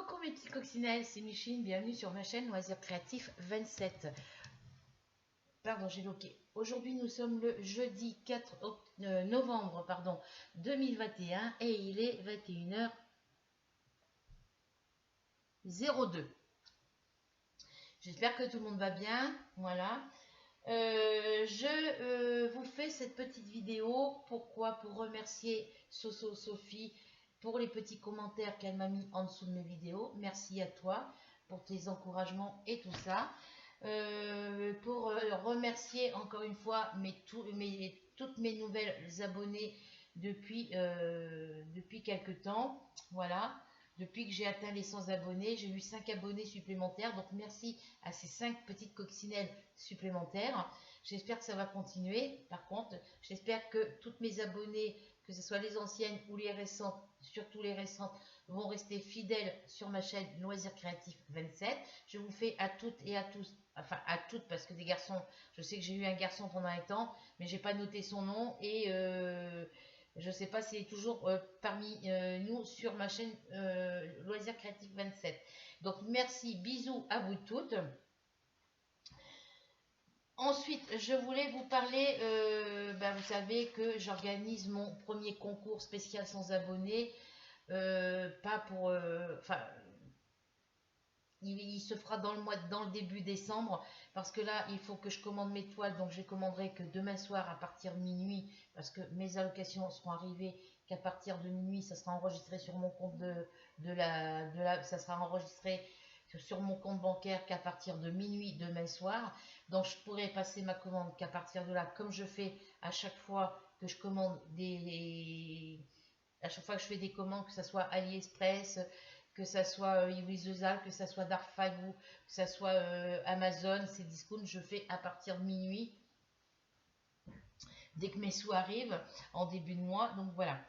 Coucou mes petits coccinelles, c'est Micheline, bienvenue sur ma chaîne Loisirs Créatifs 27. Pardon, j'ai loqué. Aujourd'hui nous sommes le jeudi 4 novembre 2021 et il est 21h02. J'espère que tout le monde va bien, voilà. Je vous fais cette petite vidéo, pourquoi? Pour remercier Sophie pour les petits commentaires qu'elle m'a mis en dessous de mes vidéos. Merci à toi pour tes encouragements et tout ça. Pour remercier encore une fois toutes mes nouvelles abonnées depuis quelques temps. Voilà. Depuis que j'ai atteint les 100 abonnés, j'ai eu 5 abonnés supplémentaires. Donc merci à ces 5 petites coccinelles supplémentaires. J'espère que ça va continuer. Par contre, j'espère que toutes mes abonnées, que ce soit les anciennes ou les récentes, surtout les récentes, vont rester fidèles sur ma chaîne Loisirs Créatifs 27. Je vous fais à toutes et à tous, enfin à toutes parce que des garçons, je sais que j'ai eu un garçon pendant un temps, mais j'ai pas noté son nom et je sais pas s'il est toujours parmi nous sur ma chaîne Loisirs Créatifs 27. Donc merci, bisous à vous toutes. Ensuite, je voulais vous parler, vous savez que j'organise mon premier concours spécial sans abonnés, pas pour, il se fera dans le début décembre, parce que là, il faut que je commande mes toiles, donc je les commanderai que demain soir à partir de minuit, parce que mes allocations seront arrivées qu'à partir de minuit, ça sera enregistré sur mon compte ça sera enregistré sur mon compte bancaire qu'à partir de minuit demain soir. Donc je pourrai passer ma commande qu'à partir de là, comme je fais à chaque fois que je commande à chaque fois que je fais des commandes, que ce soit AliExpress, que ce soit Iwizuzal, que ce soit Darfagou, que ce soit Amazon, c'est discount, je fais à partir de minuit, dès que mes sous arrivent en début de mois. Donc voilà.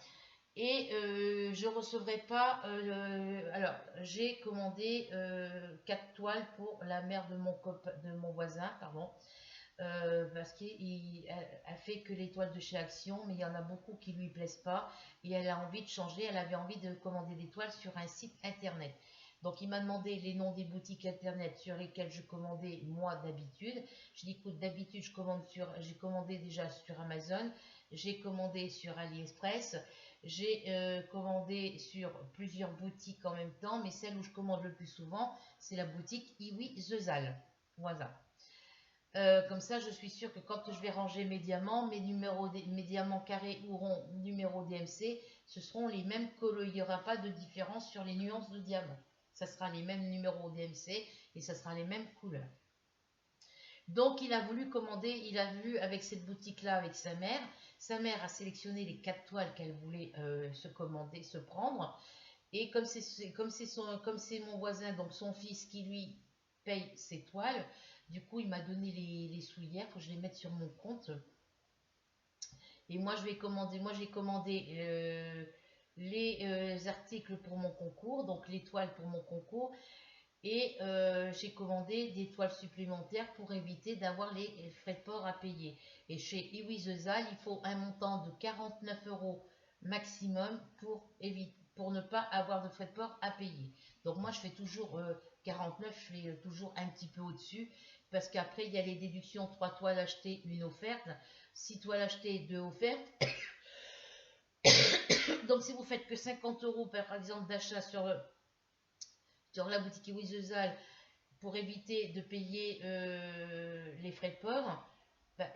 Et je ne recevrai pas. Alors, j'ai commandé 4 toiles pour la mère de mon voisin, pardon, parce qu'elle fait que les toiles de chez Action, mais il y en a beaucoup qui ne lui plaisent pas et elle a envie de changer. Elle avait envie de commander des toiles sur un site internet. Donc, il m'a demandé les noms des boutiques internet sur lesquelles je commandais moi d'habitude. Je dis, écoute, d'habitude, j'ai commandé déjà sur Amazon, j'ai commandé sur AliExpress. J'ai commandé sur plusieurs boutiques en même temps, mais celle où je commande le plus souvent, c'est la boutique Iwizuzal. Voilà. Comme ça, je suis sûre que quand je vais ranger mes diamants, mes diamants carrés ou ronds numéro DMC, ce seront les mêmes il n'y aura pas de différence sur les nuances de diamants. Ça sera les mêmes numéros DMC et ça sera les mêmes couleurs. Donc, il a voulu commander, il a vu avec cette boutique-là, avec sa mère. Sa mère a sélectionné les 4 toiles qu'elle voulait se prendre. Et comme c'est mon voisin, donc son fils qui lui paye ses toiles, du coup, il m'a donné les sous hier, il faut que je les mette sur mon compte. Et moi, j'ai commandé les articles pour mon concours, donc les toiles pour mon concours. Et j'ai commandé des toiles supplémentaires pour éviter d'avoir les frais de port à payer. Et chez Iwizuzal, il faut un montant de 49 € maximum pour ne pas avoir de frais de port à payer. Donc moi, je fais toujours 49, je fais toujours un petit peu au-dessus, parce qu'après, il y a les déductions, 3 toiles achetées, 1 offerte, 6 toiles achetées, 2 offertes. Donc si vous faites que 50 € par exemple d'achat sur la boutique Iwizuzal pour éviter de payer les frais de port,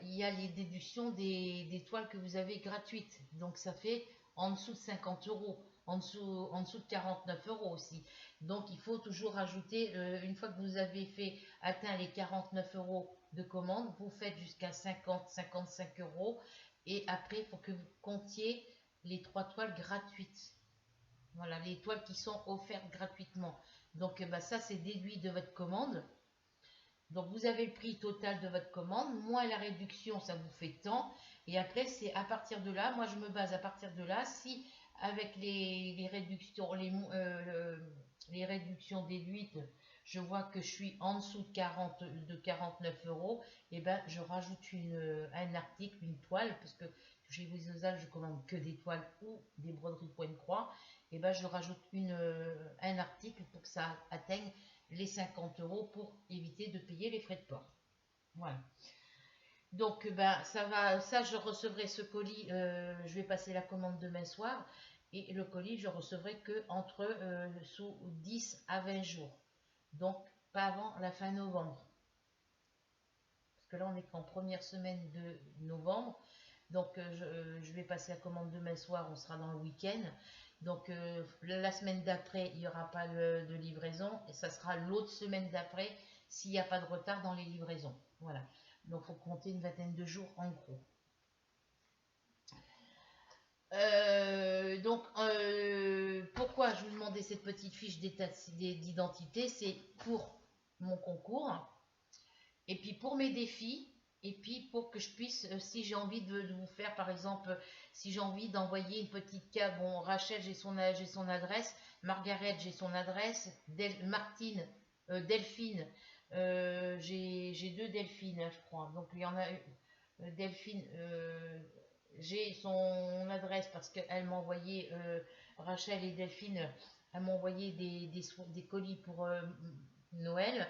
il y a les déductions des toiles que vous avez gratuites. Donc ça fait en dessous de 50 €, en dessous de 49 € aussi. Donc il faut toujours ajouter, une fois que vous avez atteint les 49 € de commande, vous faites jusqu'à 50-55 € et après il faut que vous comptiez les 3 toiles gratuites. Voilà, les toiles qui sont offertes gratuitement. Donc ça, c'est déduit de votre commande. Donc vous avez le prix total de votre commande, moins la réduction, ça vous fait tant. Et après, c'est à partir de là, moi je me base à partir de là, si avec les réductions, les réductions déduites, je vois que je suis en dessous de 49 €, et ben je rajoute un article, une toile, parce que chez Iwizuzal, je commande que des toiles ou des broderies point de croix. et ben je rajoute un article pour que ça atteigne les 50 € pour éviter de payer les frais de port. Voilà. Donc ben ça je recevrai ce colis, je vais passer la commande demain soir et le colis je recevrai que entre sous 10 à 20 jours. Donc pas avant la fin novembre. Parce que là on est qu'en première semaine de novembre. Donc je vais passer la commande demain soir, on sera dans le week-end. Donc la semaine d'après, il n'y aura pas de livraison. Et ça sera l'autre semaine d'après s'il n'y a pas de retard dans les livraisons. Voilà. Donc il faut compter une vingtaine de jours en gros. Pourquoi je vous demandais cette petite fiche d'identité? C'est pour mon concours. Et puis pour mes défis. Et puis pour que je puisse, si j'ai envie de vous faire, par exemple, si j'ai envie d'envoyer une petite carte, bon, Rachel, j'ai son adresse, Margaret, j'ai son adresse, Martine, Delphine, j'ai deux Delphine, hein, je crois. Donc il y en a Delphine, j'ai son adresse parce qu'elle m'a envoyé, Rachel et Delphine, elles m'ont envoyé des colis pour Noël.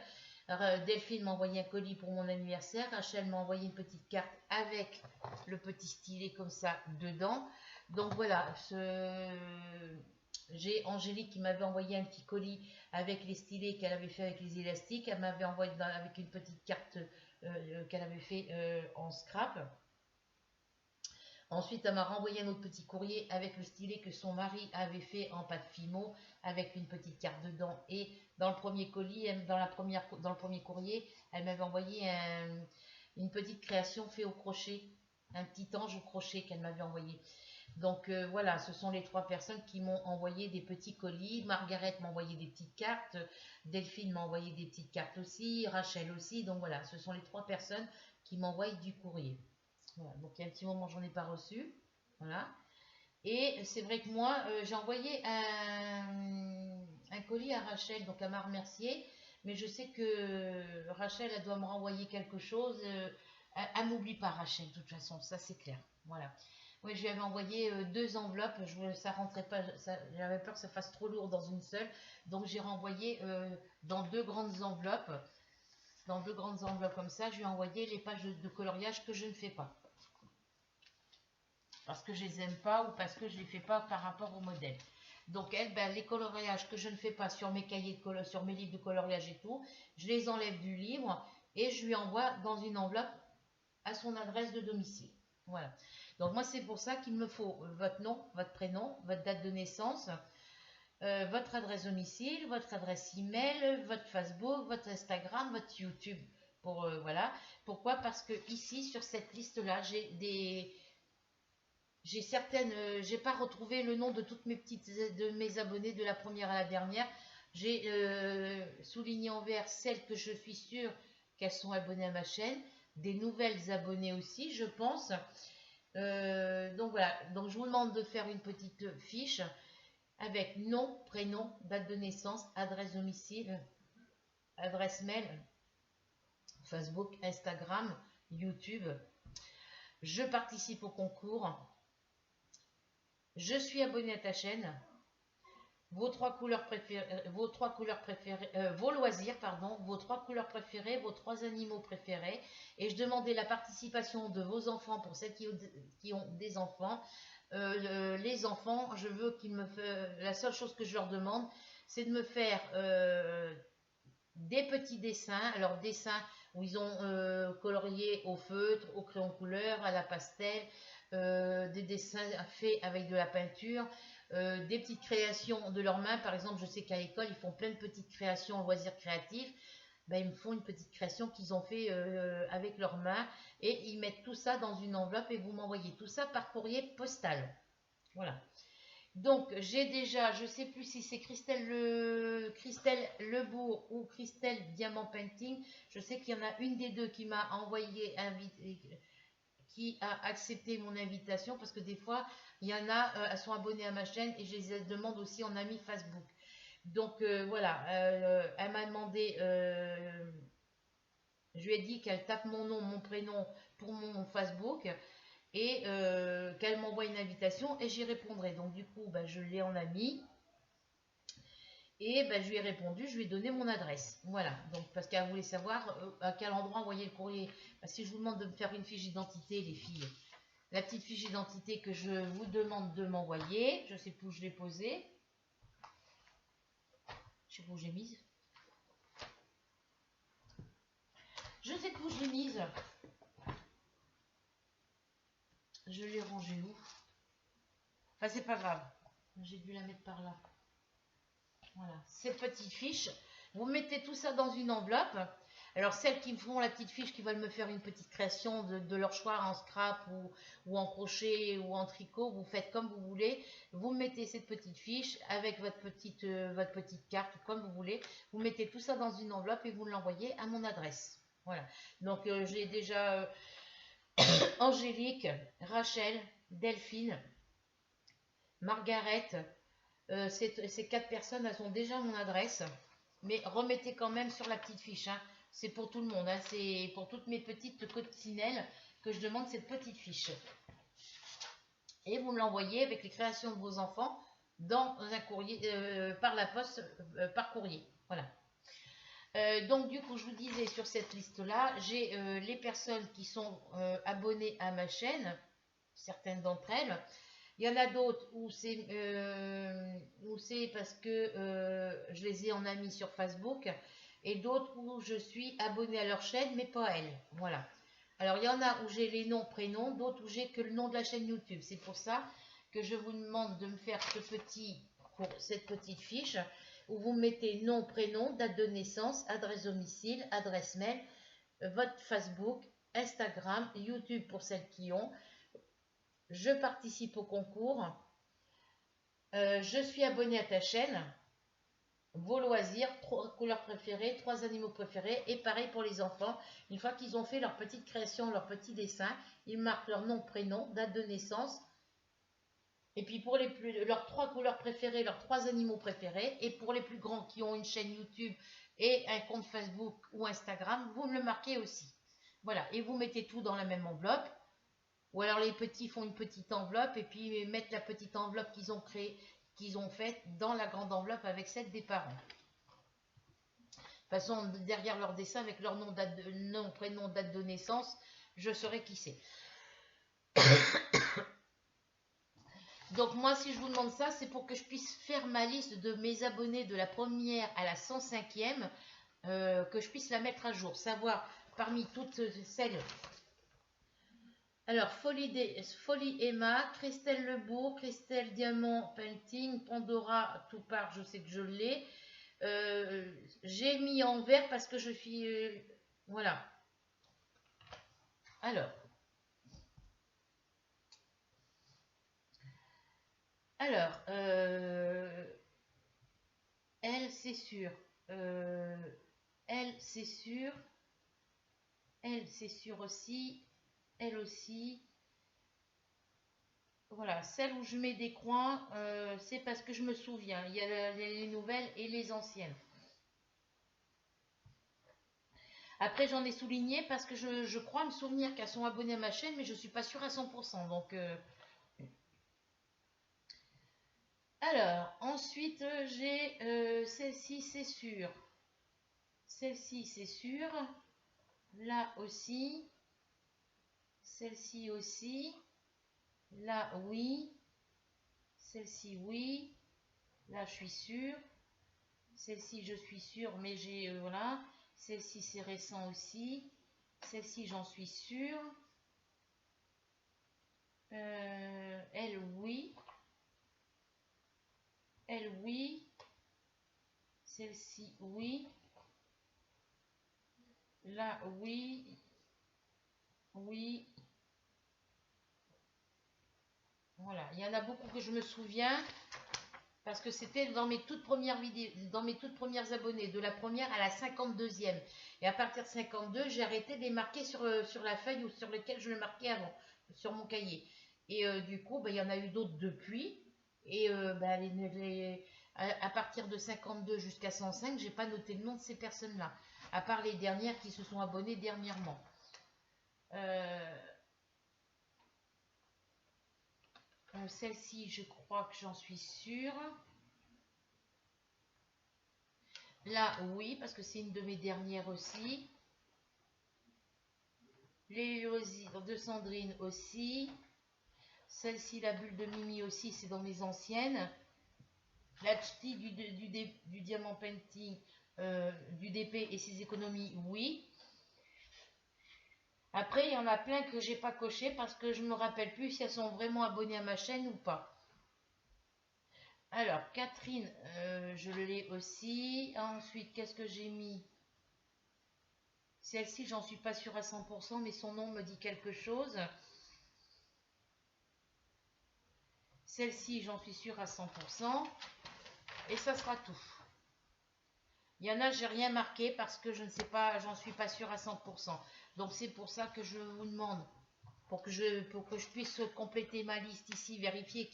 Delphine m'a envoyé un colis pour mon anniversaire. Rachel m'a envoyé une petite carte avec le petit stylet comme ça dedans. Donc voilà, j'ai Angélique qui m'avait envoyé un petit colis avec les stylets qu'elle avait fait avec les élastiques. Elle m'avait envoyé avec une petite carte qu'elle avait fait en scrap. Ensuite, elle m'a renvoyé un autre petit courrier avec le stylet que son mari avait fait en pâte Fimo avec une petite carte dedans. Et dans le premier colis, dans le premier courrier, elle m'avait envoyé une petite création faite au crochet, un petit ange au crochet qu'elle m'avait envoyé. Donc voilà, ce sont les trois personnes qui m'ont envoyé des petits colis. Margaret m'a envoyé des petites cartes, Delphine m'a envoyé des petites cartes aussi, Rachel aussi. Donc voilà, ce sont les trois personnes qui m'envoient du courrier. Voilà, donc il y a un petit moment, j'en ai pas reçu. Voilà. Et c'est vrai que moi, j'ai envoyé un colis à Rachel, donc elle m'a remercié. Mais je sais que Rachel, elle doit me renvoyer quelque chose. Elle m'oublie pas, Rachel, de toute façon, ça c'est clair. Voilà. Oui, je lui avais envoyé deux enveloppes. Ça rentrait pas. J'avais peur que ça fasse trop lourd dans une seule. Donc j'ai renvoyé dans deux grandes enveloppes. Dans deux grandes enveloppes comme ça, je lui ai envoyé les pages de coloriage que je ne fais pas. Parce que je les aime pas ou parce que je les fais pas par rapport au modèle. Donc elle, ben, les coloriages que je ne fais pas sur mes cahiers de sur mes livres de coloriage et tout, je les enlève du livre et je lui envoie dans une enveloppe à son adresse de domicile. Voilà. Donc moi c'est pour ça qu'il me faut votre nom, votre prénom, votre date de naissance, votre adresse domicile, votre adresse email, votre Facebook, votre Instagram, votre YouTube. Voilà. Pourquoi? Parce que ici sur cette liste là j'ai pas retrouvé le nom de toutes de mes abonnés de la première à la dernière. J'ai souligné en vert celles que je suis sûre qu'elles sont abonnées à ma chaîne, des nouvelles abonnées aussi, je pense. Donc voilà, donc je vous demande de faire une petite fiche avec nom, prénom, date de naissance, adresse domicile, adresse mail, Facebook, Instagram, YouTube. Je participe au concours. Je suis abonné à ta chaîne. Vos trois couleurs préférées, vos loisirs, pardon, vos trois couleurs préférées, vos trois animaux préférés. Et je demandais la participation de vos enfants pour celles qui ont des enfants. Les enfants, je veux qu'ils me la seule chose que je leur demande, c'est de me faire des petits dessins. Alors dessins où ils ont colorié au feutre, au crayon couleur, à la pastel, des dessins faits avec de la peinture, des petites créations de leurs mains. Par exemple, je sais qu'à l'école, ils font plein de petites créations en loisirs créatifs. Ben, ils me font une petite création qu'ils ont fait avec leurs mains et ils mettent tout ça dans une enveloppe et vous m'envoyez tout ça par courrier postal. Voilà. Donc, j'ai déjà, je ne sais plus si c'est Christelle Lebourg ou Christelle Diamant Painting. Je sais qu'il y en a une des deux qui m'a envoyé, qui a accepté mon invitation parce que des fois, il y en a, elles sont abonnées à ma chaîne et je les demande aussi en ami Facebook. Donc, voilà, elle m'a demandé, je lui ai dit qu'elle tape mon nom, mon prénom pour mon Facebook et qu'elle m'envoie une invitation et j'y répondrai. Donc du coup, ben, je l'ai en ami. Et ben, je lui ai répondu, je lui ai donné mon adresse. Voilà, donc parce qu'elle voulait savoir à quel endroit envoyer le courrier. Si je vous demande de me faire une fiche d'identité, les filles, la petite fiche d'identité que je vous demande de m'envoyer, je sais plus où je l'ai posée. Je sais plus où j'ai mise. Je sais plus où je l'ai mise. Je l'ai rangée où? Enfin, c'est pas grave. J'ai dû la mettre par là. Voilà, cette petite fiche. Vous mettez tout ça dans une enveloppe. Alors, celles qui me font la petite fiche, qui veulent me faire une petite création de leur choix en scrap ou en crochet ou en tricot, vous faites comme vous voulez. Vous mettez cette petite fiche avec votre petite carte, comme vous voulez. Vous mettez tout ça dans une enveloppe et vous l'envoyez à mon adresse. Voilà. Donc, j'ai déjà Angélique, Rachel, Delphine, Margaret. Ces 4 personnes, elles ont déjà mon adresse. Mais remettez quand même sur la petite fiche. Hein. C'est pour tout le monde. Hein. C'est pour toutes mes petites coccinelles que je demande cette petite fiche. Et vous me l'envoyez avec les créations de vos enfants dans un courrier, par la poste, par courrier. Voilà. Donc du coup, je vous disais sur cette liste-là, j'ai les personnes qui sont abonnées à ma chaîne, certaines d'entre elles. Il y en a d'autres où c'est parce que je les ai en amis sur Facebook, et d'autres où je suis abonnée à leur chaîne, mais pas elles. Voilà. Alors, il y en a où j'ai les noms, prénoms, d'autres où j'ai que le nom de la chaîne YouTube. C'est pour ça que je vous demande de me faire cette petite fiche, où vous mettez nom, prénom, date de naissance, adresse domicile, adresse mail, votre Facebook, Instagram, YouTube pour celles qui ont. Je participe au concours. Je suis abonnée à ta chaîne. Vos loisirs, 3 couleurs préférées, 3 animaux préférés. Et pareil pour les enfants. Une fois qu'ils ont fait leur petite création, leur petit dessin, ils marquent leur nom, prénom, date de naissance. Et puis pour leurs 3 couleurs préférées, leurs 3 animaux préférés. Et pour les plus grands qui ont une chaîne YouTube et un compte Facebook ou Instagram, vous me le marquez aussi. Voilà. Et vous mettez tout dans la même enveloppe. Ou alors les petits font une petite enveloppe et puis mettent la petite enveloppe qu'ils ont créée, qu'ils ont faite dans la grande enveloppe avec celle des parents. De toute façon, derrière leur dessin, avec leur nom, prénom, date de naissance, je saurai qui c'est. Donc moi, si je vous demande ça, c'est pour que je puisse faire ma liste de mes abonnés de la première à la 105e, que je puisse la mettre à jour. Savoir parmi toutes celles... Alors, Folie Emma, Christelle Lebourg, Christelle Diamant Painting, Pandora tout part, je sais que je l'ai. J'ai mis en vert parce que je suis... voilà. Alors, elle, c'est sûr. Elle, c'est sûr. Elle, c'est sûr aussi. Elle aussi. Voilà, celle où je mets des coins, c'est parce que je me souviens. Il y a les nouvelles et les anciennes. Après, j'en ai souligné parce que je crois me souvenir qu'elles sont abonnées à ma chaîne, mais je ne suis pas sûre à 100%. Donc, alors, ensuite, j'ai celle-ci, c'est sûr. Celle-ci, c'est sûr. Là aussi. Celle-ci aussi. Là, oui. Celle-ci, oui. Là, je suis sûre. Celle-ci, je suis sûre, mais j'ai... voilà. Celle-ci, c'est récent aussi. Celle-ci, j'en suis sûre. Elle, oui. Elle, oui. Celle-ci, oui. Là, oui. Oui. Voilà. Il y en a beaucoup que je me souviens. Parce que c'était dans mes toutes premières vidéos, dans mes toutes premières abonnées, de la première à la 52e. Et à partir de 52, j'ai arrêté de les marquer sur la feuille ou sur lequel je le marquais avant, sur mon cahier. Et du coup, il y en a eu d'autres depuis. Et à partir de 52 jusqu'à 105, j'ai pas noté le nom de ces personnes-là. À part les dernières qui se sont abonnées dernièrement. Celle-ci, je crois que j'en suis sûre. Là, oui, parce que c'est une de mes dernières aussi. Les Loisirs de Sandrine aussi. Celle-ci, la bulle de Mimi aussi, c'est dans mes anciennes. La Ch'ti du Diamant Painting, du DP et ses économies, oui. Après, il y en a plein que j'ai pas coché parce que je me rappelle plus si elles sont vraiment abonnées à ma chaîne ou pas. Alors, Catherine, je l'ai aussi. Ensuite, qu'est-ce que j'ai mis? Celle-ci, j'en suis pas sûre à 100%, mais son nom me dit quelque chose. Celle-ci, j'en suis sûre à 100%. Et ça sera tout. Il y en a, j'ai rien marqué parce que je ne sais pas, j'en suis pas sûre à 100%. Donc c'est pour ça que je vous demande, pour que je puisse compléter ma liste ici, vérifier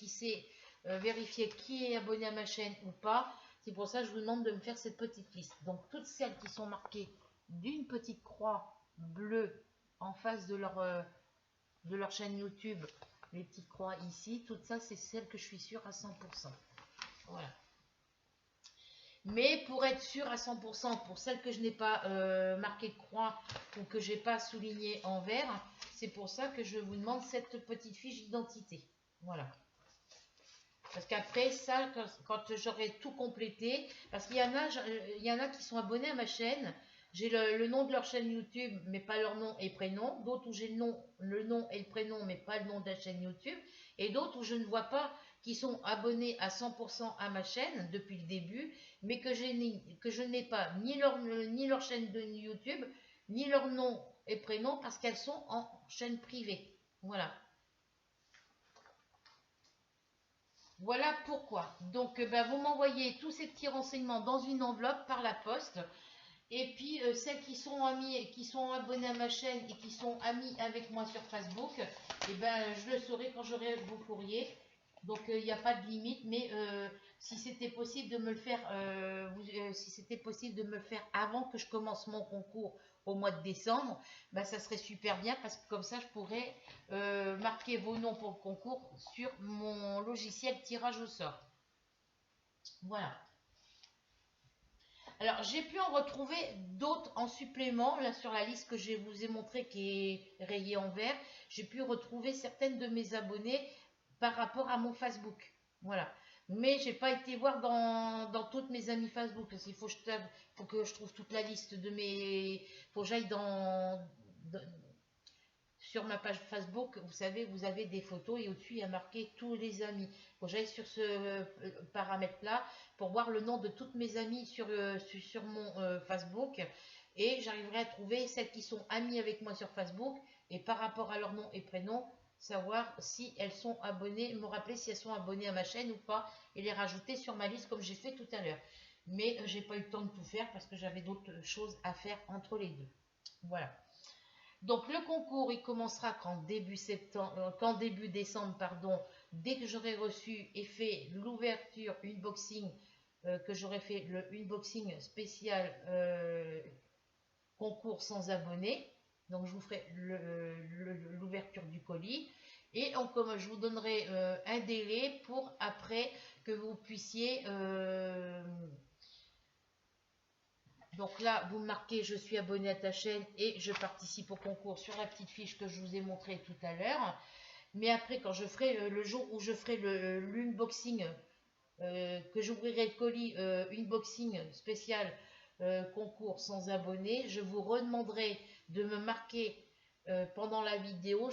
qui est abonné à ma chaîne ou pas. C'est pour ça que je vous demande de me faire cette petite liste. Donc toutes celles qui sont marquées d'une petite croix bleue en face de leur chaîne YouTube, les petites croix ici, tout ça c'est celles que je suis sûre à 100%. Voilà. Mais pour être sûr à 100%, pour celles que je n'ai pas marqué de croix ou que je n'ai pas souligné en vert, c'est pour ça que je vous demande cette petite fiche d'identité. Voilà. Parce qu'après ça, quand j'aurai tout complété, parce qu'il y en a qui sont abonnés à ma chaîne, j'ai le nom de leur chaîne YouTube, mais pas leur nom et prénom. D'autres où j'ai le nom et le prénom, mais pas le nom de la chaîne YouTube. Et d'autres où je ne vois pas qui sont abonnés à 100% à ma chaîne depuis le début, mais que je n'ai pas ni leur chaîne de YouTube, ni leur nom et prénom, parce qu'elles sont en chaîne privée. Voilà. Voilà pourquoi. Donc, vous m'envoyez tous ces petits renseignements dans une enveloppe par la poste. Et puis, celles qui sont amies, qui sont abonnées à ma chaîne et qui sont amies avec moi sur Facebook, je le saurai quand j'aurai vos courriers. Donc, il n'y a pas de limite, mais si c'était possible de me le faire, si c'était possible de me le faire avant que je commence mon concours au mois de décembre, ça serait super bien parce que comme ça, je pourrais marquer vos noms pour le concours sur mon logiciel tirage au sort. Voilà. Alors, j'ai pu en retrouver d'autres en supplément, là sur la liste que je vous ai montré qui est rayée en vert. J'ai pu retrouver certaines de mes abonnés par rapport à mon Facebook. Voilà. Mais j'ai pas été voir dans toutes mes amies Facebook. Parce qu'il faut que je trouve toute la liste de mes. Faut que j'aille sur ma page Facebook, vous savez, vous avez des photos et au-dessus, il y a marqué tous les amis. Faut que j'aille sur ce paramètre-là pour voir le nom de toutes mes amies sur mon Facebook et j'arriverai à trouver celles qui sont amies avec moi sur Facebook et par rapport à leur nom et prénom, savoir si elles sont abonnées, me rappeler si elles sont abonnées à ma chaîne ou pas et les rajouter sur ma liste comme j'ai fait tout à l'heure. Mais j'ai pas eu le temps de tout faire parce que j'avais d'autres choses à faire entre les deux. Voilà. Donc le concours, il commencera qu'en début décembre, pardon, dès que j'aurai reçu et fait l'ouverture unboxing, que j'aurai fait le unboxing spécial concours sans abonnés. Donc je vous ferai l'ouverture du colis et comme je vous donnerai un délai pour après que vous puissiez donc là, vous marquez je suis abonné à ta chaîne et je participe au concours sur la petite fiche que je vous ai montrée tout à l'heure. Mais après, quand je ferai le jour où je ferai l'unboxing, que j'ouvrirai le colis unboxing spécial concours sans abonnés, je vous redemanderai de me marquer pendant la vidéo,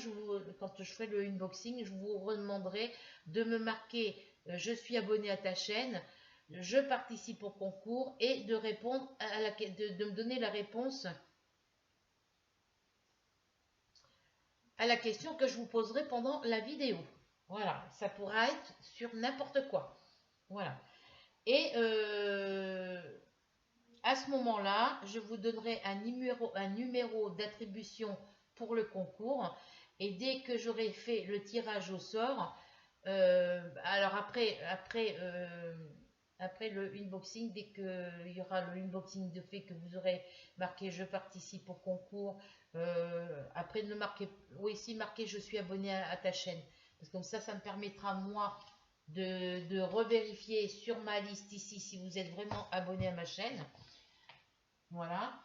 quand je ferai le unboxing, je vous redemanderai de me marquer je suis abonné à ta chaîne, je participe au concours et de répondre de me donner la réponse à la question que je vous poserai pendant la vidéo. Voilà, ça pourra être sur n'importe quoi. Voilà. Et à ce moment-là, je vous donnerai un numéro d'attribution pour le concours. Et dès que j'aurai fait le tirage au sort, alors après le unboxing, dès qu'il y aura le unboxing de fait que vous aurez marqué je participe au concours, après de marquer, oui, si marqué je suis abonné à ta chaîne, parce que comme ça me permettra moi de revérifier sur ma liste ici si vous êtes vraiment abonné à ma chaîne. Voilà.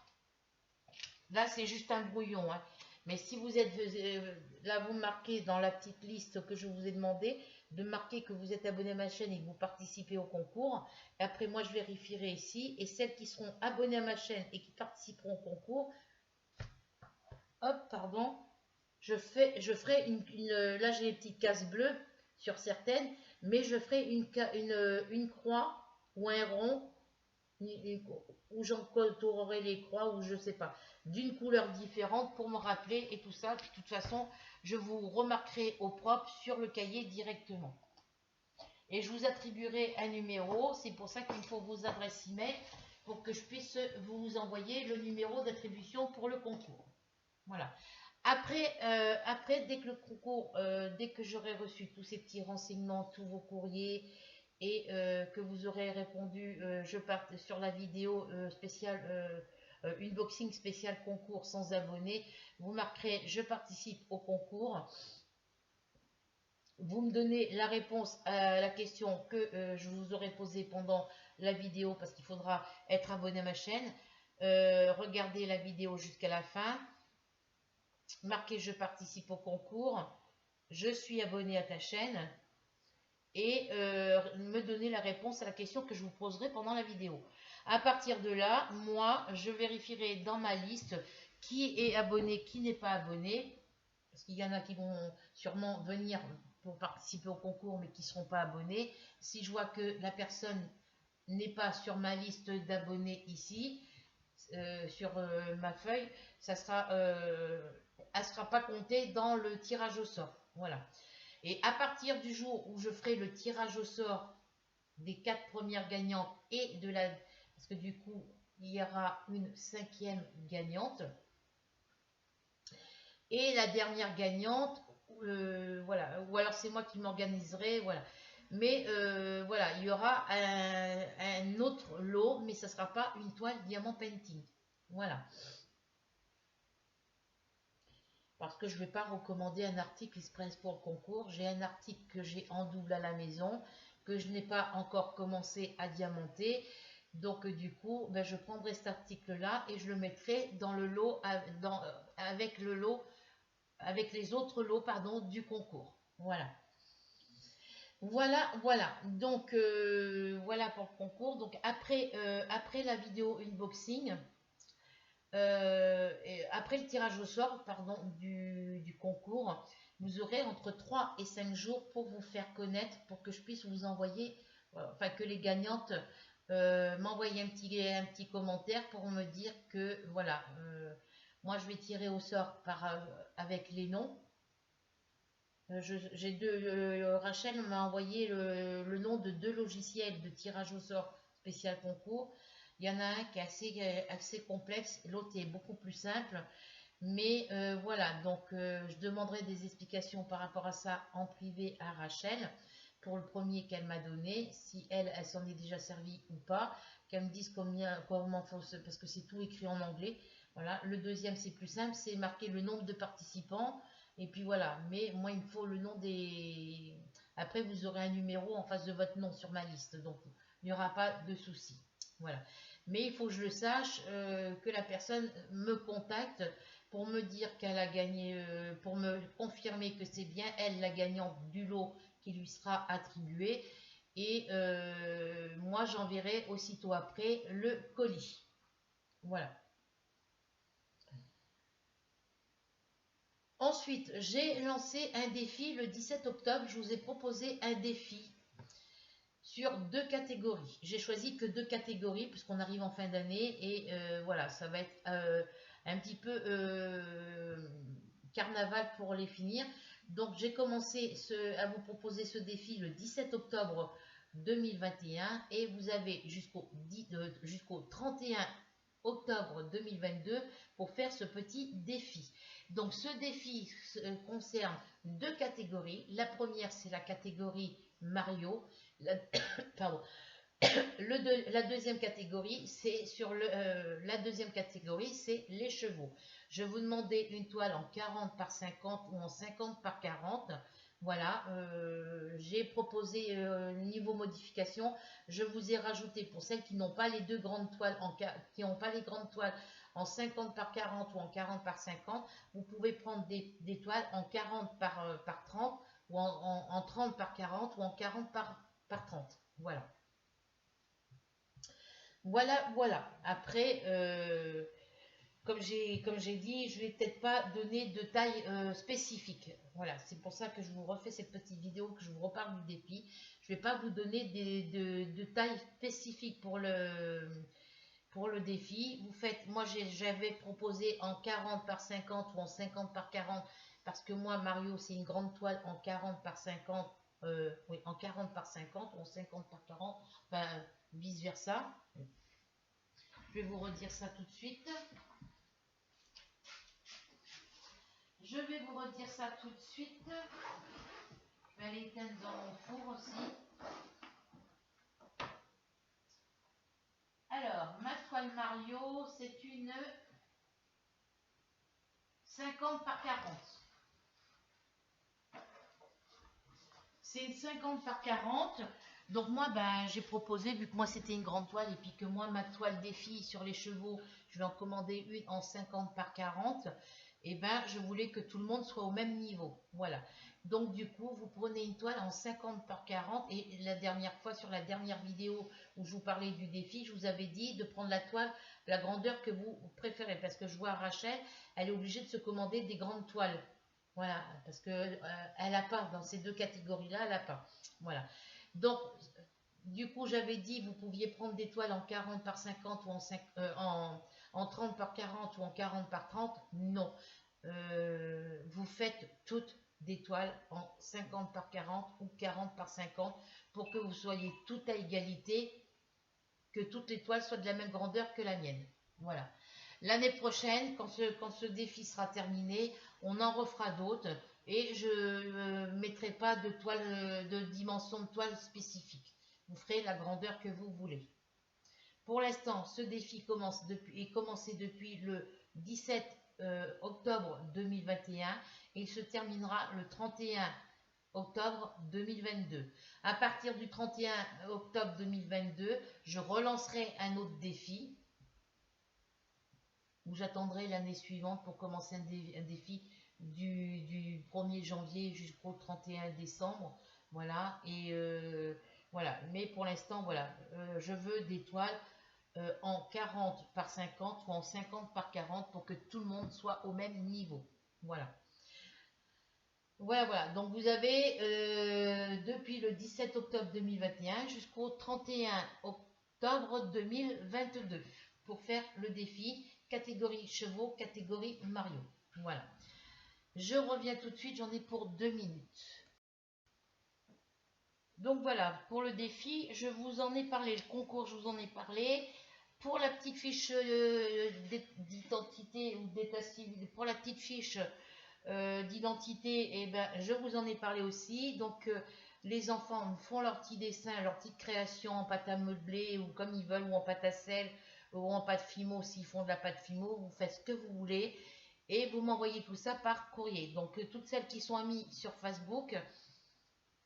Là, c'est juste un brouillon, hein. Mais si vous êtes là, vous marquez dans la petite liste que je vous ai demandé de marquer que vous êtes abonné à ma chaîne et que vous participez au concours. Et après, moi, je vérifierai ici. Et celles qui seront abonnées à ma chaîne et qui participeront au concours, hop, pardon, je ferai là, j'ai les petites cases bleues sur certaines, mais je ferai une croix ou un rond où j'encolorerai les croix ou je sais pas, d'une couleur différente pour me rappeler et tout ça. De toute façon, je vous remarquerai au propre sur le cahier directement. Et je vous attribuerai un numéro. C'est pour ça qu'il me faut vos adresses email pour que je puisse vous envoyer le numéro d'attribution pour le concours. Voilà. Après, dès que le concours, dès que j'aurai reçu tous ces petits renseignements, tous vos courriers et que vous aurez répondu, je parte sur la vidéo spéciale, unboxing spécial concours sans abonnés, vous marquerez je participe au concours. Vous me donnez la réponse à la question que je vous aurai posée pendant la vidéo parce qu'il faudra être abonné à ma chaîne. Regardez la vidéo jusqu'à la fin. Marquez je participe au concours, je suis abonné à ta chaîne et me donner la réponse à la question que je vous poserai pendant la vidéo. À partir de là, moi, je vérifierai dans ma liste qui est abonné, qui n'est pas abonné, parce qu'il y en a qui vont sûrement venir pour participer au concours mais qui ne seront pas abonnés. Si je vois que la personne n'est pas sur ma liste d'abonnés ici, sur ma feuille, ça sera, elle ne sera pas comptée dans le tirage au sort. Voilà. Et à partir du jour où je ferai le tirage au sort des 4 premières gagnantes et de la... Parce que du coup, il y aura une 5e gagnante. Et la dernière gagnante, voilà. Ou alors c'est moi qui m'organiserai, voilà. Mais voilà, il y aura un autre lot, mais ça ne sera pas une toile diamant painting. Voilà. Parce que je ne vais pas recommander un article express pour le concours. J'ai un article que j'ai en double à la maison, que je n'ai pas encore commencé à diamanter. Donc du coup, ben, je prendrai cet article-là et je le mettrai dans le lot, avec le lot, avec les autres lots, pardon, du concours. Voilà. Voilà. Donc voilà pour le concours. Donc après la vidéo unboxing, après le tirage au sort, pardon, du concours, vous aurez entre 3 et 5 jours pour vous faire connaître, pour que je puisse vous envoyer, enfin que les gagnantes m'envoient un petit commentaire pour me dire que voilà, moi je vais tirer au sort avec les noms. Rachel m'a envoyé le nom de 2 logiciels de tirage au sort spécial concours. Il y en a un qui est assez complexe, l'autre est beaucoup plus simple. Mais voilà, donc je demanderai des explications par rapport à ça en privé à Rachel pour le premier qu'elle m'a donné, si elle s'en est déjà servie ou pas, qu'elle me dise comment faut parce que c'est tout écrit en anglais. Voilà, le deuxième c'est plus simple, c'est marquer le nombre de participants. Et puis voilà, mais moi il me faut le nom des... Après vous aurez un numéro en face de votre nom sur ma liste, donc il n'y aura pas de souci. Voilà. Mais il faut que je le sache, que la personne me contacte pour me dire qu'elle a gagné, pour me confirmer que c'est bien elle la gagnante du lot qui lui sera attribué. Et moi j'enverrai aussitôt après le colis. Voilà. Ensuite, j'ai lancé un défi le 17 octobre. Je vous ai proposé un défi sur 2 catégories. J'ai choisi que 2 catégories puisqu'on arrive en fin d'année et voilà, ça va être un petit peu carnaval pour les finir. Donc j'ai commencé à vous proposer ce défi le 17 octobre 2021 et vous avez jusqu'au 31 octobre 2022 pour faire ce petit défi. Donc ce défi concerne 2 catégories. La première, c'est la catégorie Mario. Pardon. La deuxième catégorie, c'est c'est les chevaux. Je vous demandais une toile en 40 par 50 ou en 50 par 40. Voilà, j'ai proposé niveau modification, je vous ai rajouté pour celles qui n'ont pas les deux grandes toiles, qui n'ont pas les grandes toiles en 50 par 40 ou en 40 par 50, vous pouvez prendre des toiles en 40 par 30 ou en 30 par 40 ou en 40 par 30. Voilà. Voilà. Après, comme j'ai dit, je ne vais peut-être pas donner de taille spécifique. Voilà, c'est pour ça que je vous refais cette petite vidéo, que je vous reparle du défi. Je ne vais pas vous donner de taille spécifique pour le défi. Vous faites, moi j'avais proposé en 40 par 50 ou en 50 par 40, parce que moi Mario c'est une grande toile en 40 par 50, oui, en 40 par 50 ou en 50 par 40, ben, vice versa. Je vais vous redire ça tout de suite. Je vais vous redire ça tout de suite. Je vais aller éteindre dans mon four aussi. Alors, ma toile Mario, c'est une 50 par 40. C'est une 50 par 40. Donc moi, ben, j'ai proposé, vu que moi c'était une grande toile, et puis que moi, ma toile défi sur les chevaux, je vais en commander une en 50 par 40. Et ben, je voulais que tout le monde soit au même niveau. Voilà. Donc du coup, vous prenez une toile en 50 par 40. Et la dernière fois, sur la dernière vidéo où je vous parlais du défi, je vous avais dit de prendre la toile, la grandeur que vous préférez. Parce que je vois Rachel, elle est obligée de se commander des grandes toiles. Voilà, parce que elle n'a pas, dans ces deux catégories-là, elle n'a pas. Voilà. Donc, du coup, j'avais dit, vous pouviez prendre des toiles en 40 par 50 ou en 30 par 40 ou en 40 par 30. Non. Vous faites toutes des toiles en 50 par 40 ou 40 par 50 pour que vous soyez toutes à égalité, que toutes les toiles soient de la même grandeur que la mienne. Voilà. L'année prochaine, quand ce défi sera terminé, on en refera d'autres et je ne mettrai pas de toile, de dimension de toile spécifique. Vous ferez la grandeur que vous voulez. Pour l'instant, ce défi est commencé depuis le 17 octobre 2021 et il se terminera le 31 octobre 2022. À partir du 31 octobre 2022, je relancerai un autre défi où j'attendrai l'année suivante pour commencer un défi du 1er janvier jusqu'au 31 décembre. Voilà, et voilà. Mais pour l'instant, voilà, je veux des toiles en 40 par 50 ou en 50 par 40 pour que tout le monde soit au même niveau. Voilà. Voilà. Donc vous avez depuis le 17 octobre 2021 jusqu'au 31 octobre 2022 pour faire le défi catégorie chevaux, catégorie Mario. Voilà. Je reviens tout de suite, j'en ai pour 2 minutes. Donc voilà, pour le défi, je vous en ai parlé, le concours, je vous en ai parlé. Pour la petite fiche d'identité ou d'état civil, pour la petite fiche d'identité, eh ben, je vous en ai parlé aussi. Donc les enfants font leur petit dessin, leur petite création en pâte à meubler ou comme ils veulent, ou en pâte à sel, ou en pâte Fimo, s'ils font de la pâte Fimo, vous faites ce que vous voulez. Et vous m'envoyez tout ça par courrier. Donc toutes celles qui sont amies sur Facebook,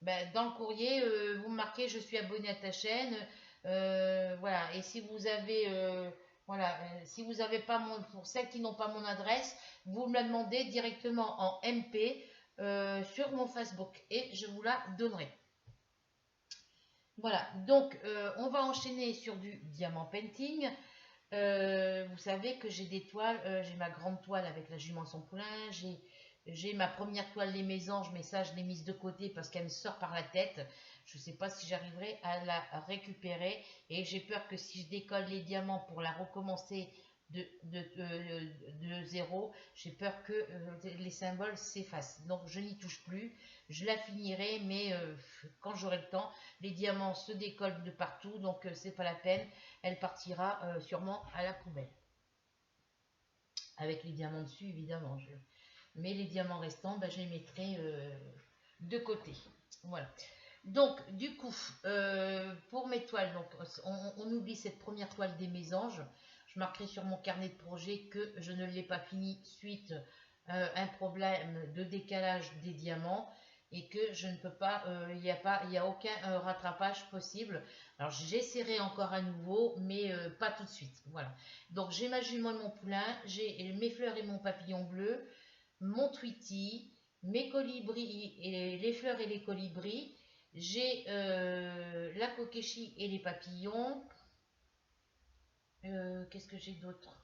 ben, dans le courrier, vous marquez je suis abonné à ta chaîne. Voilà. Et si vous avez voilà, si vous n'avez pas pour celles qui n'ont pas mon adresse, vous me la demandez directement en MP sur mon Facebook et je vous la donnerai. Voilà, donc on va enchaîner sur du diamant painting. Vous savez que j'ai des toiles, j'ai ma grande toile avec la jument sans poulain, j'ai ma première toile les mésanges, mais ça je l'ai mise de côté parce qu'elle me sort par la tête. Je ne sais pas si j'arriverai à la récupérer et j'ai peur que si je décolle les diamants pour la recommencer de zéro, j'ai peur que les symboles s'effacent. Donc je n'y touche plus, je la finirai, mais quand j'aurai le temps, les diamants se décollent de partout, donc c'est pas la peine, elle partira sûrement à la poubelle. Avec les diamants dessus, évidemment. Mais les diamants restants, ben, je les mettrai de côté. Voilà. Donc, du coup, pour mes toiles, donc, on oublie cette première toile des mésanges. Je marquerai sur mon carnet de projet que je ne l'ai pas fini suite à un problème de décalage des diamants. et que je ne peux pas, il y a aucun rattrapage possible. Alors j'essaierai encore à nouveau, mais pas tout de suite. Voilà. Donc j'ai ma jument et mon poulain, j'ai mes fleurs et mon papillon bleu, mon Tweety, mes colibris et les fleurs et les colibris. J'ai la kokeshi et les papillons. Qu'est-ce que j'ai d'autre?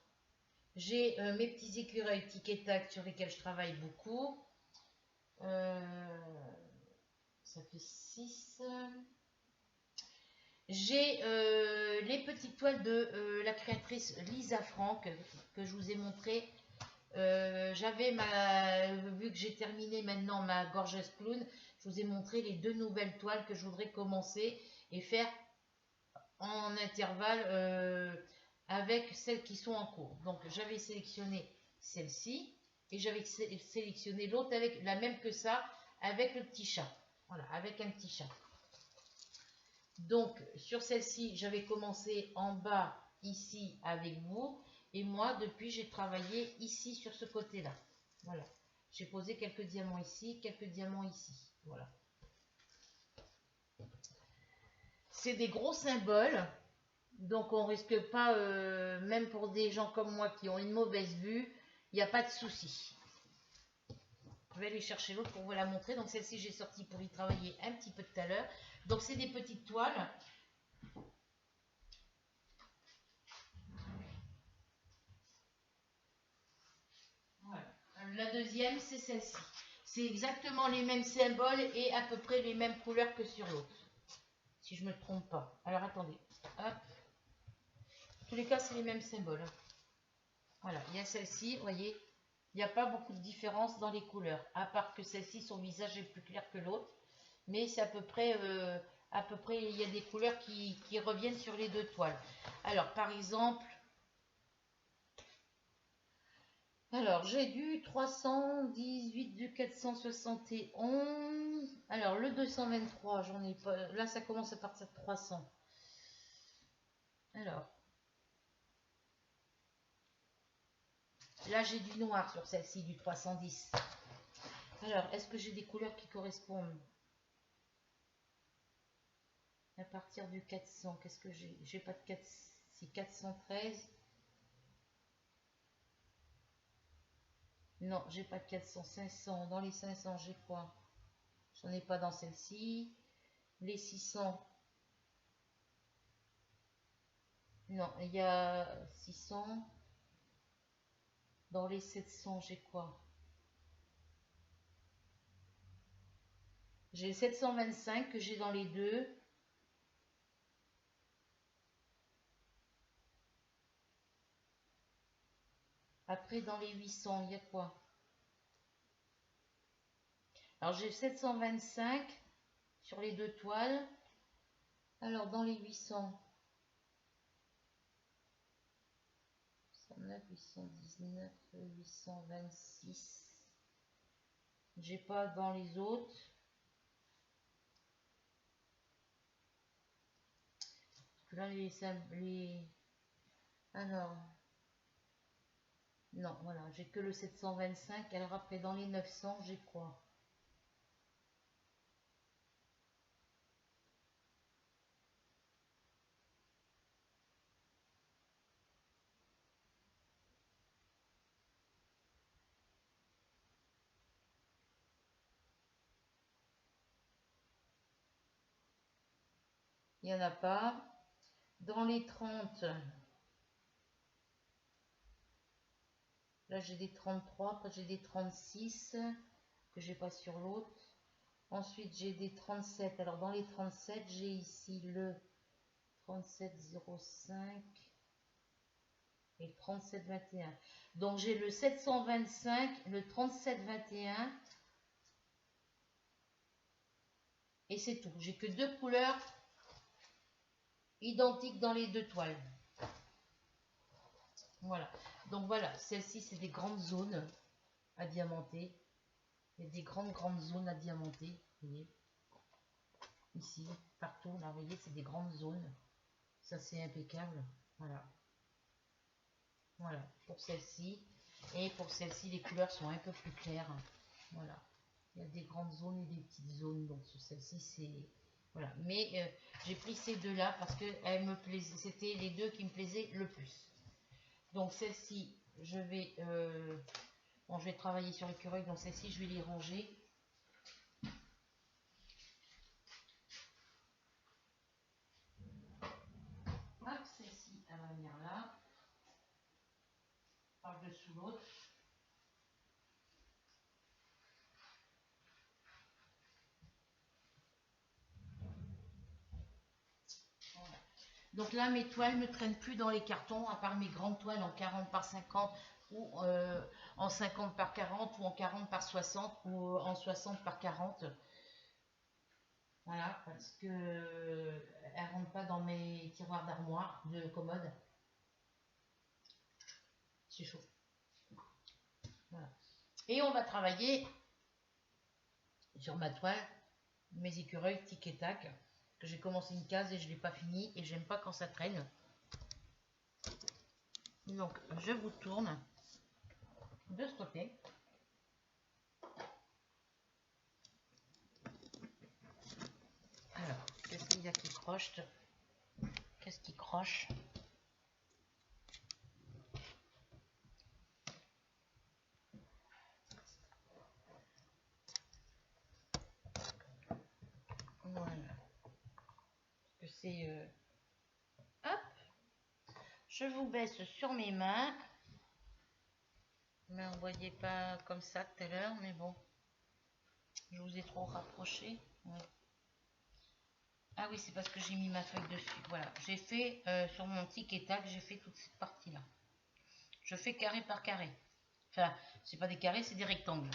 J'ai mes petits écureuils tic et tac sur lesquels je travaille beaucoup. Ça fait 6. J'ai les petites toiles de la créatrice Lisa Frank que je vous ai montré. Vu que j'ai terminé maintenant ma gorgeous clown, je vous ai montré les 2 nouvelles toiles que je voudrais commencer et faire en intervalle avec celles qui sont en cours. Donc j'avais sélectionné celle-ci et j'avais sélectionné l'autre avec la même que ça, avec le petit chat. Voilà, avec un petit chat. Donc sur celle-ci, j'avais commencé en bas ici avec vous. Et moi, depuis, j'ai travaillé ici sur ce côté-là. Voilà. J'ai posé quelques diamants ici, quelques diamants ici. Voilà. C'est des gros symboles. Donc on risque pas, même pour des gens comme moi qui ont une mauvaise vue, il n'y a pas de souci. Je vais aller chercher l'autre pour vous la montrer. Donc celle-ci, j'ai sorti pour y travailler un petit peu tout à l'heure. Donc c'est des petites toiles. Voilà. La deuxième, c'est celle-ci. C'est exactement les mêmes symboles et à peu près les mêmes couleurs que sur l'autre. Si je ne me trompe pas. Alors attendez. Hop. En tous les cas, c'est les mêmes symboles. Voilà. Il y a celle-ci, vous voyez. Il n'y a pas beaucoup de différence dans les couleurs. À part que celle-ci, son visage est plus clair que l'autre. Mais c'est à peu près, il y a des couleurs qui reviennent sur les 2 toiles. Alors, par exemple, alors j'ai du 318, du 471. Alors, le 223, j'en ai pas. Là, ça commence à partir de 300. Alors, là, j'ai du noir sur celle-ci, du 310. Alors, est-ce que j'ai des couleurs qui correspondent? À partir du 400, qu'est-ce que j'ai? J'ai pas de 4, c'est 413. Non, j'ai pas de 400, 500. Dans les 500, j'ai quoi? J'en ai pas dans celle-ci. Les 600. Non, il y a 600. Dans les 700, j'ai quoi? J'ai 725 que j'ai dans les 2. Après, dans les 800, il y a quoi? Alors, j'ai 725 sur les 2 toiles. Alors, dans les 800, 809, 819, 826. J'ai pas dans les autres. Là, alors, non, voilà, j'ai que le 725. Alors après, dans les 900, j'ai quoi? Il n'y en a pas. Dans les 30, là j'ai des 33, après j'ai des 36 que j'ai pas sur l'autre. Ensuite j'ai des 37. Alors dans les 37, j'ai ici le 3705 et le 3721. Donc j'ai le 725, le 3721 et c'est tout. J'ai que 2 couleurs identiques dans les 2 toiles. Voilà. Donc voilà, celle-ci c'est des grandes zones à diamanter. Il y a des grandes zones à diamanter. Vous voyez, ici, partout, là, vous voyez, c'est des grandes zones. Ça c'est impeccable. Voilà. Voilà, pour celle-ci. Et pour celle-ci, les couleurs sont un peu plus claires. Voilà. Il y a des grandes zones et des petites zones. Donc sur celle-ci, c'est... Voilà. Mais j'ai pris ces deux-là parce que elles me plaisaient. C'était les deux qui me plaisaient le plus. Donc celle-ci, je vais... bon, je vais travailler sur l'écureuil. Donc celle-ci, je vais les ranger. Hop, celle-ci, elle va venir là. Par-dessous l'autre. Voilà. Donc là, mes toiles ne traînent plus dans les cartons, à part mes grandes toiles en 40 par 50 ou en 50 par 40 ou en 40 par 60 ou en 60 par 40. Voilà, parce que elles ne rentrent pas dans mes tiroirs d'armoire, de commode. C'est chaud. Voilà. Et on va travailler sur ma toile, mes écureuils tic et tac, que j'ai commencé une case et je ne l'ai pas fini et j'aime pas quand ça traîne. Donc je vous tourne de ce côté. Alors, qu'est-ce qu'il y a qui croche? Qu'est-ce qui croche? Voilà. Que c'est... Hop. Je vous baisse sur mes mains. Mais on ne voyait pas comme ça tout à l'heure, mais bon. Je vous ai trop rapproché. Ouais. Ah oui, c'est parce que j'ai mis ma feuille dessus. Voilà, j'ai fait sur mon tic et tac, j'ai fait toute cette partie-là. Je fais carré par carré. Enfin, c'est pas des carrés, c'est des rectangles.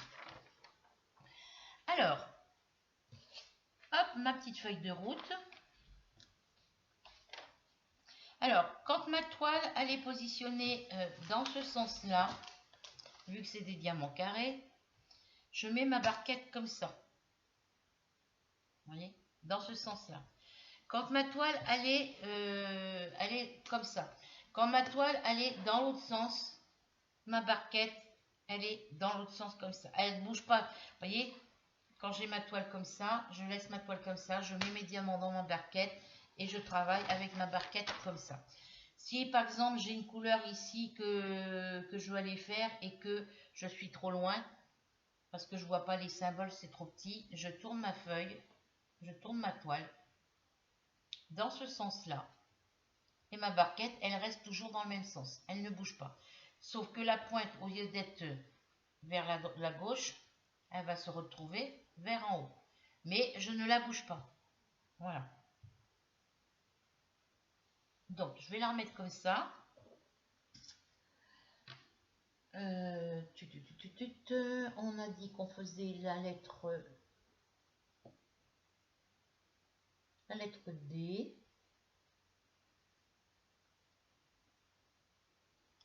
Alors, hop, ma petite feuille de route. Alors, quand ma toile, elle est positionnée dans ce sens-là, vu que c'est des diamants carrés, je mets ma barquette comme ça. Vous voyez, dans ce sens-là. Quand ma toile, elle est comme ça. Quand ma toile, elle est dans l'autre sens, ma barquette, elle est dans l'autre sens comme ça. Elle ne bouge pas. Vous voyez, quand j'ai ma toile comme ça, je laisse ma toile comme ça, je mets mes diamants dans ma barquette et je travaille avec ma barquette comme ça. Si par exemple j'ai une couleur ici que je veux aller faire et que je suis trop loin, parce que je ne vois pas les symboles, c'est trop petit, je tourne ma feuille, je tourne ma toile dans ce sens-là. Et ma barquette, elle reste toujours dans le même sens. Elle ne bouge pas. Sauf que la pointe, au lieu d'être vers la gauche, elle va se retrouver vers en haut. Mais je ne la bouge pas. Voilà. Donc, je vais la remettre comme ça. On a dit qu'on faisait la lettre D.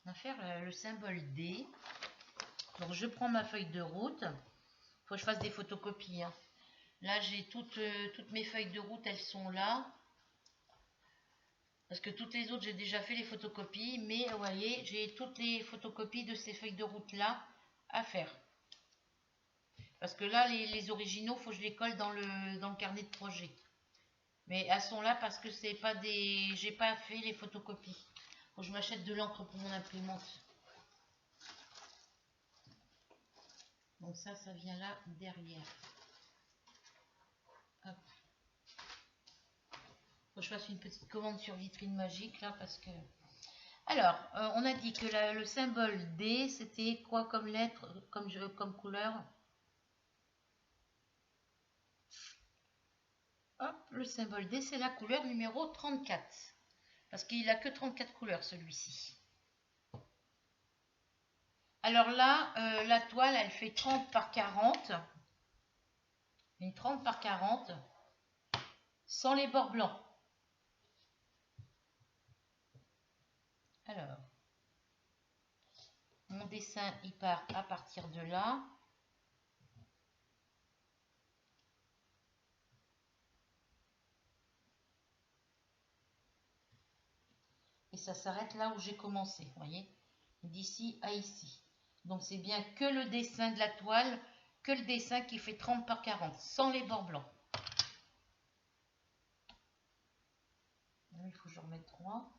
On va faire le symbole D. Donc, je prends ma feuille de route. Il faut que je fasse des photocopies. Hein. Là, j'ai toutes mes feuilles de route, elles sont là. Parce que toutes les autres, j'ai déjà fait les photocopies. Mais vous voyez, j'ai toutes les photocopies de ces feuilles de route-là à faire. Parce que là, les originaux, il faut que je les colle dans le carnet de projet. Mais elles sont là parce que c'est pas des... J'ai pas fait les photocopies. Faut que je m'achète de l'encre pour mon imprimante. Donc ça vient là derrière. Hop. Faut que je fasse une petite commande sur Vitrine Magique là parce que... Alors, on a dit que le symbole D, c'était quoi comme lettre, comme couleur? Hop, le symbole D, c'est la couleur numéro 34. Parce qu'il n'a que 34 couleurs, celui-ci. Alors là, la toile, elle fait 30 par 40. Une 30 par 40. Sans les bords blancs. Alors, mon dessin, il part à partir de là. Et ça s'arrête là où j'ai commencé, vous voyez, d'ici à ici. Donc c'est bien que le dessin de la toile que le dessin qui fait 30 par 40, sans les bords blancs. Il faut que je remette 3.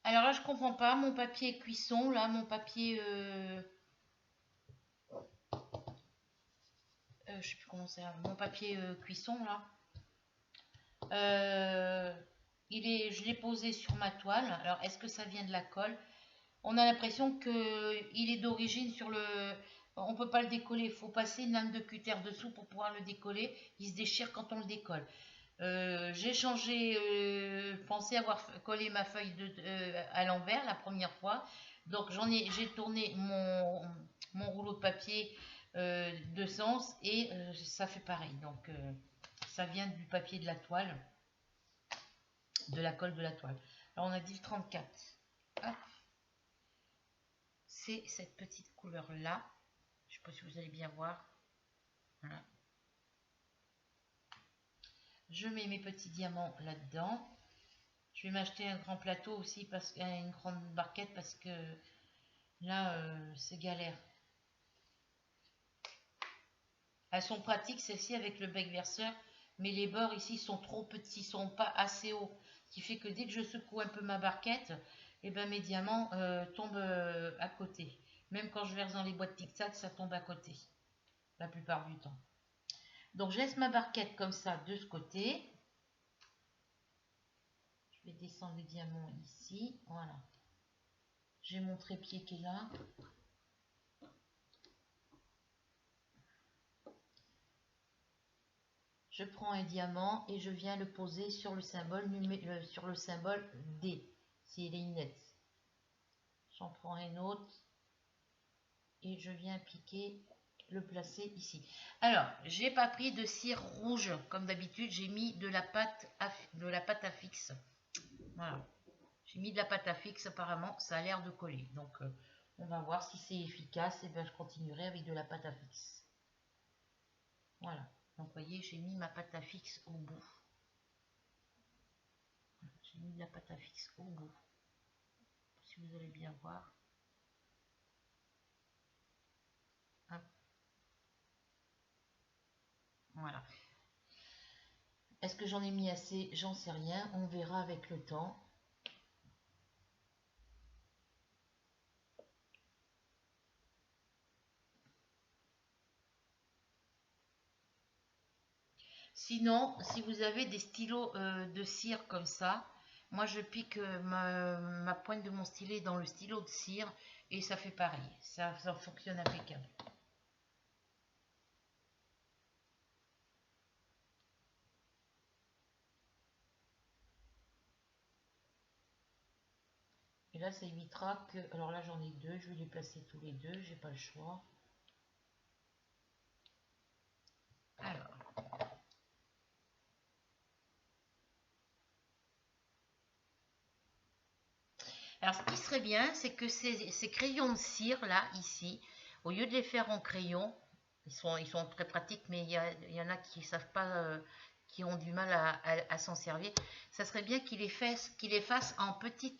Alors là, je comprends pas. Mon papier cuisson, là, mon papier... je sais plus comment c'est. Mon papier cuisson, là. Je l'ai posé sur ma toile. Alors, est-ce que ça vient de la colle? On a l'impression qu'il est d'origine sur le... On ne peut pas le décoller. Il faut passer une lame de cutter dessous pour pouvoir le décoller. Il se déchire quand on le décolle. J'ai changé, pensé avoir collé ma feuille à l'envers la première fois. Donc j'ai tourné mon rouleau de papier de sens et ça fait pareil. Donc ça vient du papier de la toile, de la colle de la toile. Alors on a dit le 34. Hop. C'est cette petite couleur là. Je ne sais pas si vous allez bien voir. Voilà. Je mets mes petits diamants là-dedans. Je vais m'acheter un grand plateau aussi, une grande barquette, parce que là, c'est galère. Elles sont pratiques, celles-ci, avec le bec verseur, mais les bords ici sont trop petits, sont pas assez hauts. Ce qui fait que dès que je secoue un peu ma barquette, et ben mes diamants tombent à côté. Même quand je verse dans les boîtes tic-tac, ça tombe à côté, la plupart du temps. Donc je laisse ma barquette comme ça de ce côté. Je vais descendre le diamant ici, voilà. J'ai mon trépied qui est là. Je prends un diamant et je viens le poser sur le symbole, D, s'il est net. J'en prends un autre et je viens piquer, le placer ici. Alors, j'ai pas pris de cire rouge comme d'habitude, j'ai mis de la pâte à fixe. Voilà. J'ai mis de la pâte à fixe, apparemment, ça a l'air de coller. Donc, on va voir si c'est efficace. Et bien, je continuerai avec de la pâte à fixe. Voilà. Donc, vous voyez, j'ai mis ma pâte à fixe au bout. J'ai mis de la pâte à fixe au bout. Si vous allez bien voir. Hop. Voilà. Est-ce que j'en ai mis assez? J'en sais rien. On verra avec le temps. Sinon, si vous avez des stylos de cire comme ça, moi je pique ma pointe de mon stylet dans le stylo de cire et ça fait pareil. Ça fonctionne impeccable. Et là, ça évitera que... Alors là, j'en ai deux. Je vais les placer tous les deux. J'ai pas le choix. Alors, ce qui serait bien, c'est que ces crayons de cire, là, ici, au lieu de les faire en crayon, ils sont très pratiques, mais il y en a qui ne savent pas, qui ont du mal à s'en servir. Ça serait bien qu'ils les fassent en petits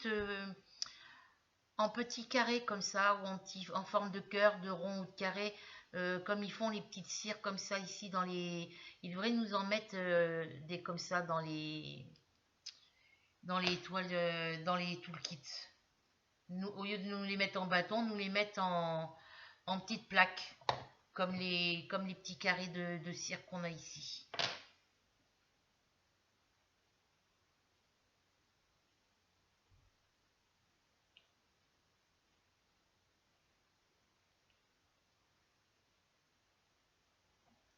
carrés comme ça, ou en forme de cœur, de rond ou de carré, comme ils font les petites cires comme ça ici dans les... Ils devraient nous en mettre des comme ça dans les toiles, dans les toolkits. Nous, au lieu de nous les mettre en bâton, nous les mettre en petites plaques, comme les petits carrés de cire qu'on a ici.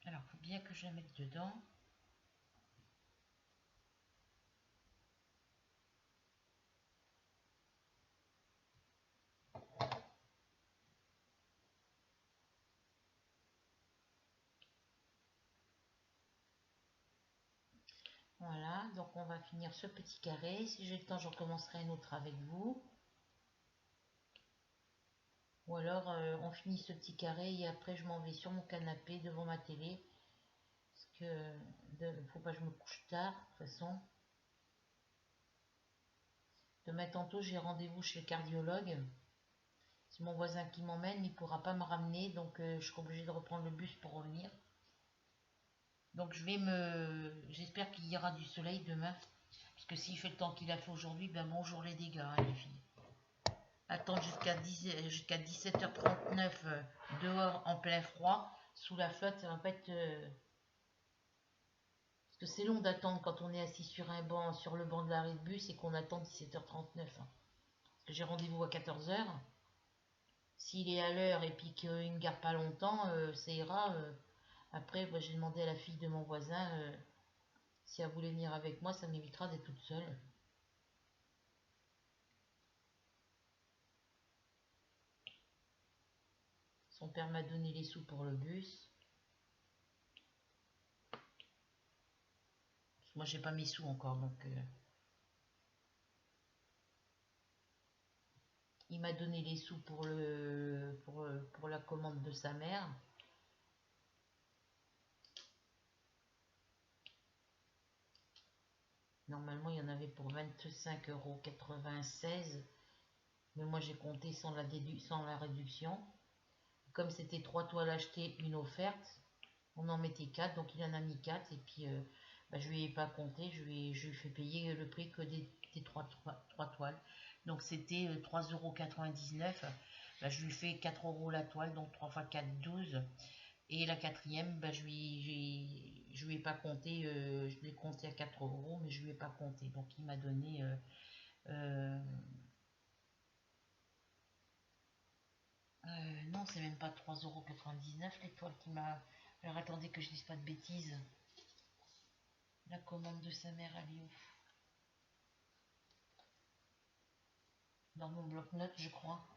Alors, il faut bien que je la mette dedans. Voilà, donc on va finir ce petit carré. Si j'ai le temps, je recommencerai un autre avec vous. Ou alors on finit ce petit carré et après je m'en vais sur mon canapé devant ma télé faut pas que je me couche tard, de toute façon. Demain tantôt, j'ai rendez-vous chez le cardiologue. C'est mon voisin qui m'emmène, il ne pourra pas me ramener, donc je serai obligée de reprendre le bus pour revenir. Donc j'espère qu'il y aura du soleil demain. Parce que s'il fait le temps qu'il a fait aujourd'hui, ben bonjour les dégâts, hein, les filles. Attendre jusqu'à 17h39 dehors en plein froid, sous la flotte, ça va pas être... Parce que c'est long d'attendre quand on est assis sur un banc, sur le banc de l'arrêt de bus et qu'on attend 17h39. Hein. Parce que j'ai rendez-vous à 14h. S'il est à l'heure et puis qu'il ne me garde pas longtemps, ça ira. Après, bah, j'ai demandé à la fille de mon voisin si elle voulait venir avec moi, ça m'évitera d'être toute seule. Son père m'a donné les sous pour le bus. Moi, j'ai pas mes sous encore, donc il m'a donné les sous pour la commande de sa mère. Normalement, il y en avait pour 25,96 €. Mais moi, j'ai compté sans la réduction. Comme c'était 3 toiles achetées, une offerte, on en mettait 4. Donc, il en a mis 4. Et puis, bah, je lui ai pas compté. Je lui ai fait payer le prix que des 3 toiles. Donc, c'était 3,99 €. Bah, je lui fais 4 € la toile. Donc, 3 x 4, 12. Et la quatrième, bah, je lui ai pas compté, je l'ai compté à 4 €, mais je lui ai pas compté. Donc il m'a donné non, c'est même pas 3,99 € l'étoile qui m'a. Alors attendez que je dise pas de bêtises. La commande de sa mère, elle est où? Dans mon bloc-notes, je crois.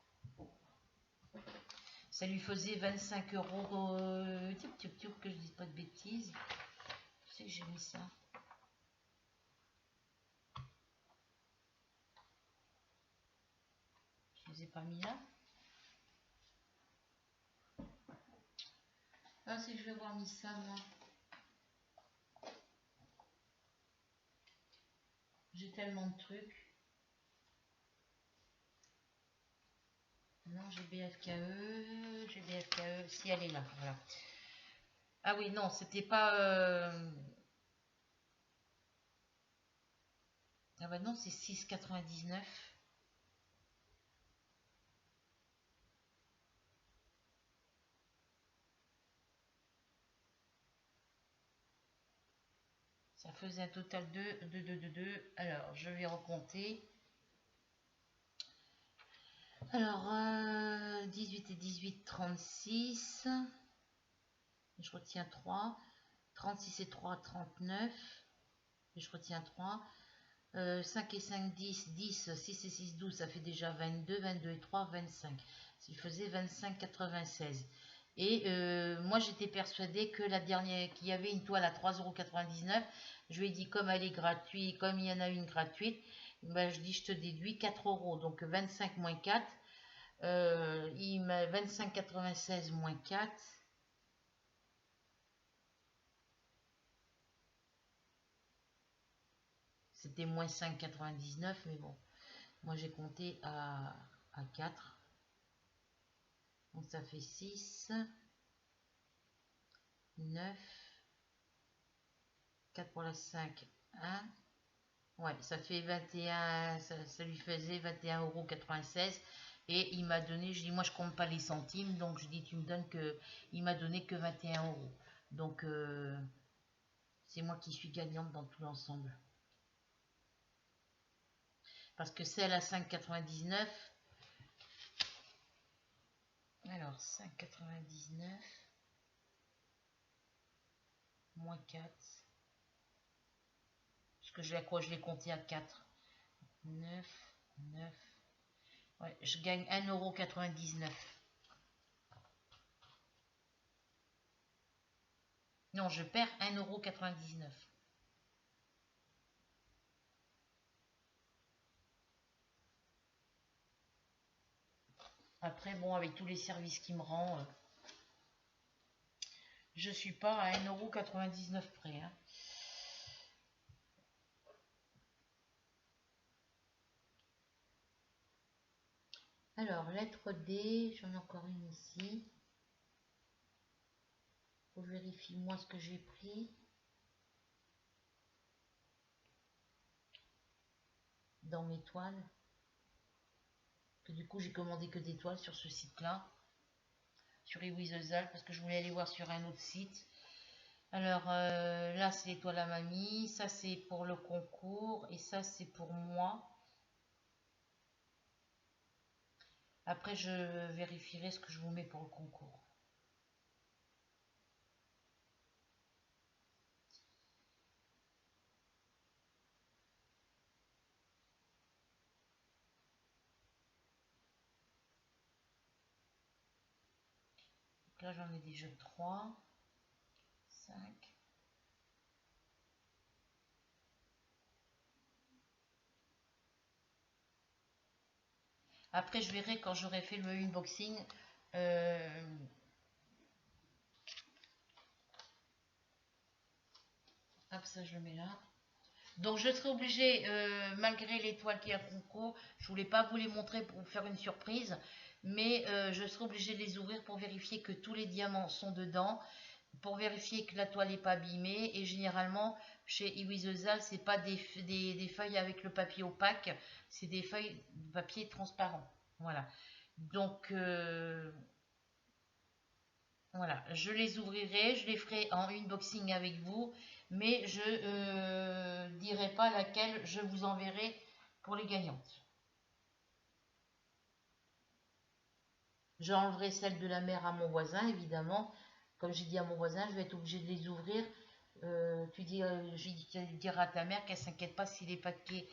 Ça lui faisait 25 €. Que je dise pas de bêtises. Je sais que j'ai mis ça. Je les ai pas mis là. Ah, c'est que je vais avoir mis ça, moi. J'ai tellement de trucs. Non, j'ai BFKE, si elle est là, voilà. Ah oui, non, c'était pas... Ah bah non, c'est 6,99. Ça faisait un total de. Alors, je vais recompter. Alors, 18 et 18, 36. Je retiens 3. 36 et 3, 39. Et je retiens 3. 5 et 5, 10. 10, 6 et 6, 12. Ça fait déjà 22. 22 et 3, 25. Il faisait 25,96. Et moi, j'étais persuadée que la dernière, qu'il y avait une toile à 3,99 €. Je lui ai dit, comme elle est gratuite, comme il y en a une gratuite, ben, je dis, je te déduis 4 €. Donc 25 moins 4. Il m'a 25,96 moins 4. C'était moins 5,99, mais bon. Moi, j'ai compté à 4. Donc ça fait 6, 9, 4 pour la 5, 1. Ouais, ça fait 21, ça lui faisait 21,96 € et il m'a donné, je dis moi je compte pas les centimes, donc je dis tu me donnes que, il m'a donné que 21 €. Donc c'est moi qui suis gagnante dans tout l'ensemble. Parce que celle à 5,99, alors 5,99 moins 4, parce que je l'ai compté à 4, 9, 9, ouais, je gagne 1,99 €. Non, je perds 1,99 €. Après, bon, avec tous les services qu'il me rend, Je suis pas à 1,99 € près. Hein. Alors, lettre D, j'en ai encore une ici. Faut vérifier moi ce que j'ai pris. Dans mes toiles. Que du coup, j'ai commandé que des toiles sur ce site-là. Sur eWithEZAL, parce que je voulais aller voir sur un autre site. Alors, là, c'est les toiles à mamie. Ça, c'est pour le concours. Et ça, c'est pour moi. Après, je vérifierai ce que je vous mets pour le concours. Donc là, j'en ai déjà 3, 5. Après, je verrai quand j'aurai fait le unboxing. Hop, ça, je le mets là. Donc, je serai obligée, malgré les toiles qui y a concours, je voulais pas vous les montrer pour vous faire une surprise, mais je serai obligée de les ouvrir pour vérifier que tous les diamants sont dedans, pour vérifier que la toile n'est pas abîmée. Et généralement, chez eWithEZAL, c'est pas des feuilles avec le papier opaque, c'est des feuilles de papier transparent. Voilà. Donc, voilà, je les ouvrirai, je les ferai en unboxing avec vous, mais je ne dirai pas laquelle je vous enverrai pour les gagnantes. J'enleverai celle de la mère à mon voisin, évidemment. Comme j'ai dit à mon voisin, je vais être obligée de les ouvrir. Tu diras à ta mère qu'elle ne s'inquiète pas si les paquets,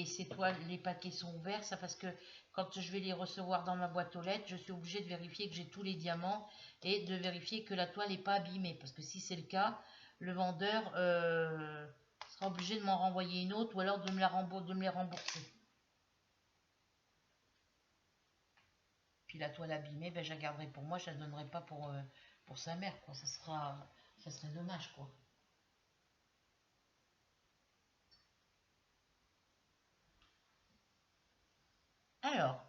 ces toiles, les paquets sont ouverts. Ça parce que quand je vais les recevoir dans ma boîte aux lettres, je suis obligée de vérifier que j'ai tous les diamants et de vérifier que la toile n'est pas abîmée. Parce que si c'est le cas, le vendeur sera obligé de m'en renvoyer une autre ou alors de me les rembourser. Puis la toile abîmée, ben, je la garderai pour moi, je la donnerai pas pour sa mère, quoi. Ça serait dommage, quoi. Alors,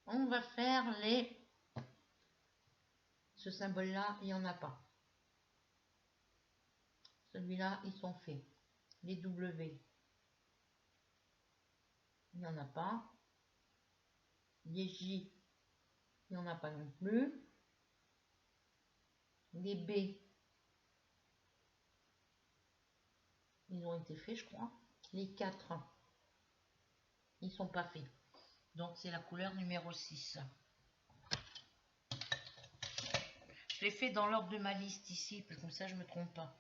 on va faire ce symbole-là, il n'y en a pas. Celui-là, ils sont faits. Les W, il n'y en a pas. Les J, il n'y en a pas non plus. Les B, ils ont été faits, je crois. Les 4, ils ne sont pas faits. Donc, c'est la couleur numéro 6. Je l'ai fait dans l'ordre de ma liste ici, comme ça, je ne me trompe pas.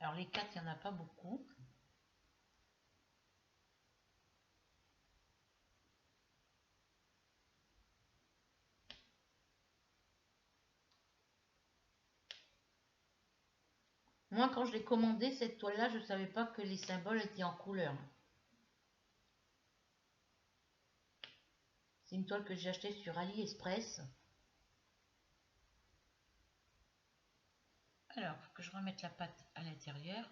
Alors, les 4, il n'y en a pas beaucoup. Moi, quand je l'ai commandé, cette toile-là, je ne savais pas que les symboles étaient en couleur. C'est une toile que j'ai achetée sur AliExpress. Alors, il faut que je remette la pâte à l'intérieur.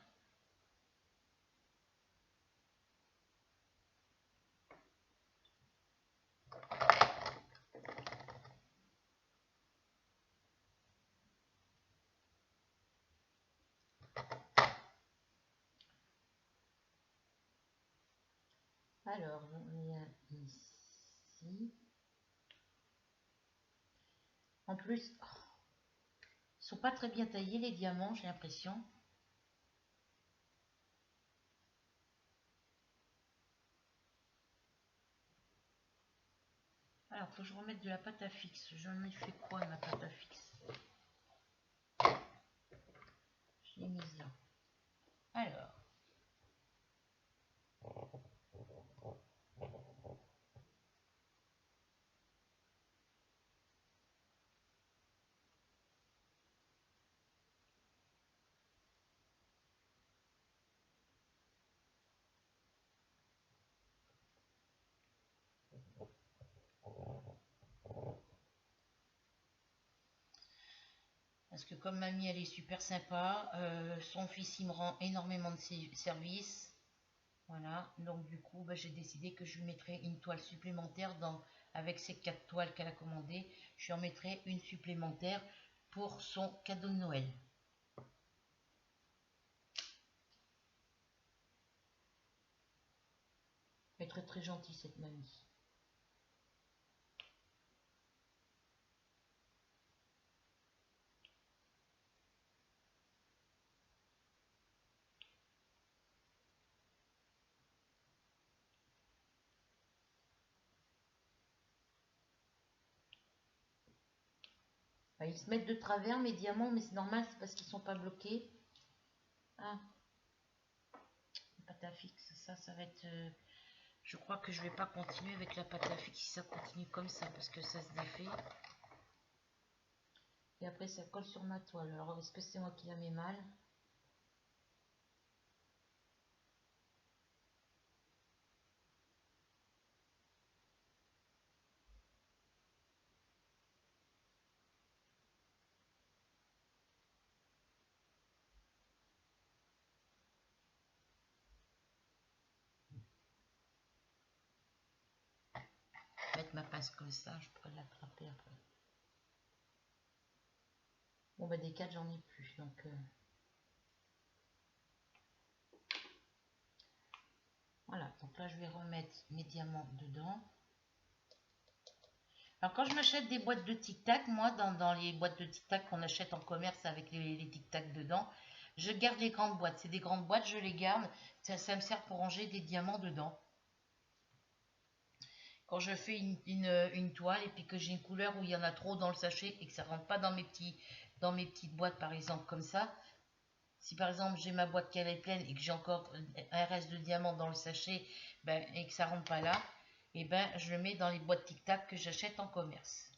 Alors, j'en ai un ici. En plus, ils sont pas très bien taillés les diamants, j'ai l'impression. Alors, faut que je remette de la pâte à fixe. J'en ai fait quoi, ma pâte à fixe? Je l'ai mise là. Alors. Parce que comme mamie, elle est super sympa, son fils, il me rend énormément de services. Voilà, donc du coup, bah, j'ai décidé que je lui mettrais une toile supplémentaire avec ces 4 toiles qu'elle a commandées. Je lui en mettrai une supplémentaire pour son cadeau de Noël. Elle est très très gentille cette mamie. Bah, ils se mettent de travers mes diamants, mais c'est normal, c'est parce qu'ils sont pas bloqués. Ah, pâte à fixe, ça va être... je crois que je vais pas continuer avec la pâte à fixe si ça continue comme ça, parce que ça se défait. Et après, ça colle sur ma toile. Alors, est-ce que c'est moi qui la mets mal? Mettre ma pince comme ça, je pourrais l'attraper après. Bon, bah, des 4, j'en ai plus, donc... Voilà, donc là, je vais remettre mes diamants dedans. Alors, quand je m'achète des boîtes de tic-tac, moi, dans les boîtes de tic-tac qu'on achète en commerce avec les tic-tac dedans, je garde les grandes boîtes. C'est des grandes boîtes, je les garde. Ça me sert pour ranger des diamants dedans. Quand je fais une toile et puis que j'ai une couleur où il y en a trop dans le sachet et que ça ne rentre pas dans mes petites boîtes, par exemple, comme ça. Si par exemple j'ai ma boîte qui est pleine et que j'ai encore un reste de diamants dans le sachet ben, et que ça rentre pas là, et ben je le mets dans les boîtes tic-tac que j'achète en commerce.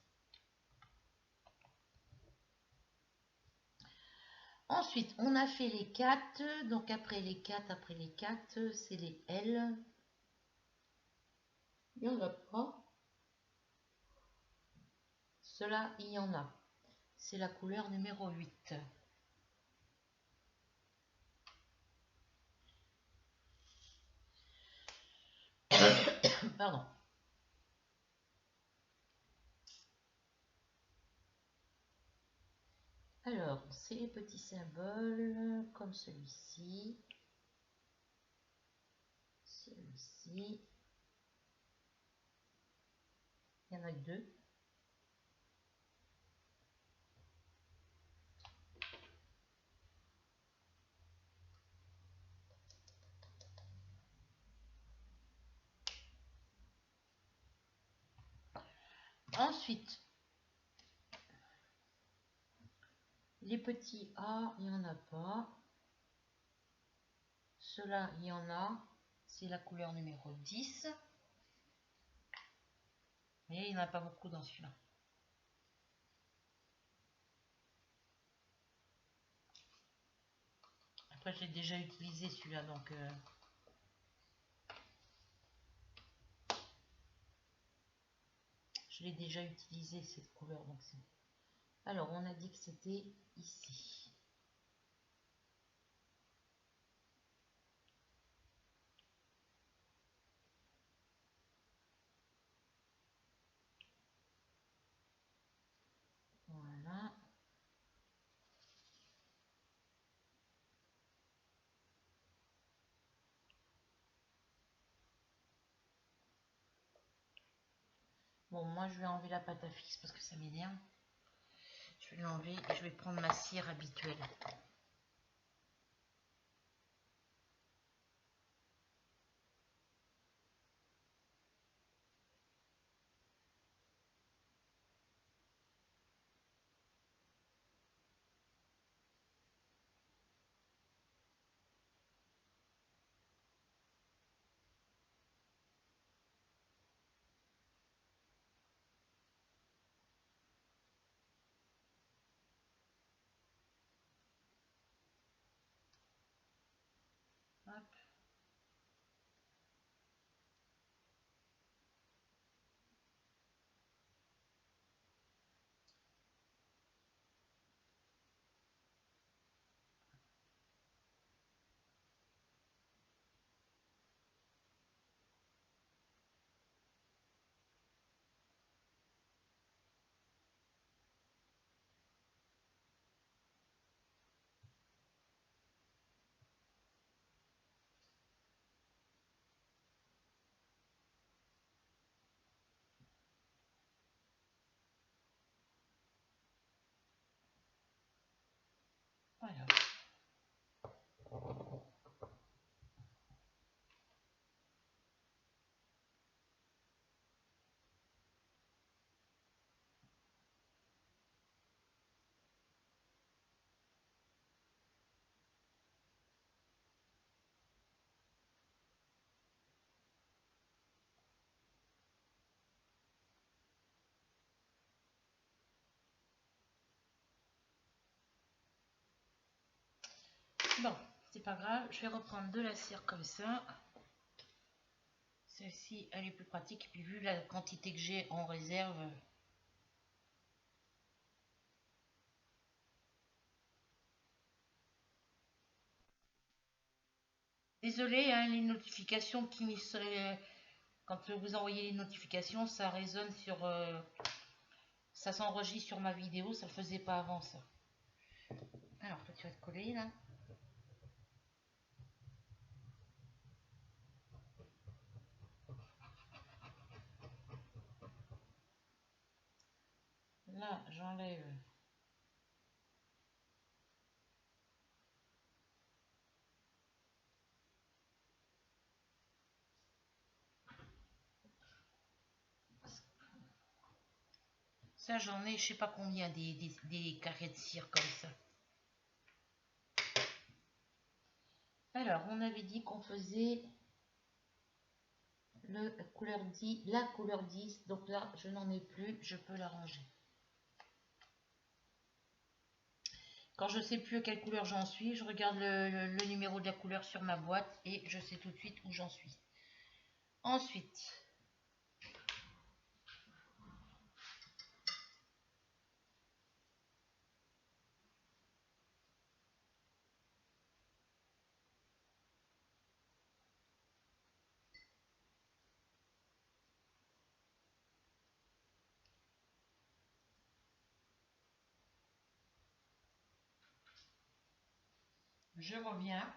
Ensuite, on a fait les 4. Donc après les 4, c'est les L. Il n'y en a pas. Cela, il y en a. C'est la couleur numéro 8. Pardon. Alors, c'est les petits symboles comme celui-ci. Celui-ci. Il y en a 2. Ensuite, les petits A, il n'y en a pas. Cela, il y en a. C'est la couleur numéro 10. Mais il n'y en a pas beaucoup dans celui-là. Après, je l'ai déjà utilisé celui-là, donc... je l'ai déjà utilisé cette couleur. Donc alors, on a dit que c'était ici. Voilà. Bon, moi, je vais enlever la pâte à fixe parce que ça m'énerve. Je vais l'enlever et je vais prendre ma cire habituelle. Bon, c'est pas grave, je vais reprendre de la cire comme ça. Celle-ci, elle est plus pratique. Et puis vu la quantité que j'ai en réserve, désolé, hein, les notifications qui quand vous envoyez les notifications, ça résonne sur, ça s'enregistre sur ma vidéo, ça le faisait pas avant ça. Alors toi tu vas te coller là. Là j'enlève. Ça j'en ai je sais pas combien des carrés de cire comme ça. Alors on avait dit qu'on faisait la couleur 10, donc là je n'en ai plus, je peux la ranger. Quand je sais plus à quelle couleur j'en suis, je regarde le numéro de la couleur sur ma boîte et je sais tout de suite où j'en suis. Ensuite, je reviens.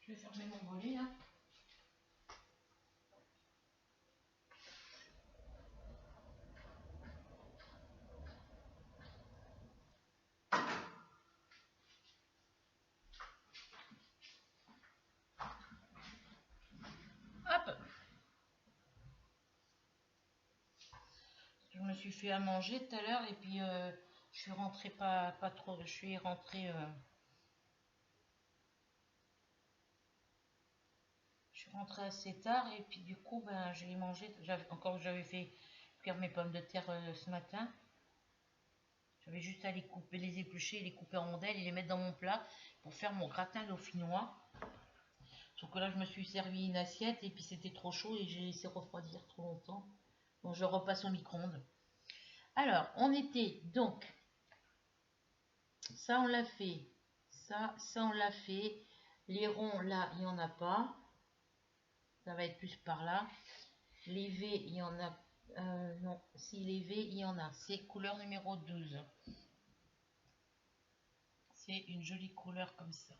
Je vais fermer mon volet là. Hop. Je me suis fait à manger tout à l'heure et puis je suis rentrée pas trop. Je suis rentrée. Je suis rentrée assez tard et puis du coup ben j'ai mangé. J'avais fait cuire mes pommes de terre ce matin. J'avais juste à les couper, les éplucher, les couper en rondelles et les mettre dans mon plat pour faire mon gratin dauphinois. Sauf que là, je me suis servi une assiette et puis c'était trop chaud et j'ai laissé refroidir trop longtemps. Donc, je repasse au micro-ondes. Alors, on était donc, ça on l'a fait, ça on l'a fait. Les ronds, là, il n'y en a pas. Ça va être plus par là. Les V, il y en a. Non, si les V, il y en a. C'est couleur numéro 12. C'est une jolie couleur comme ça.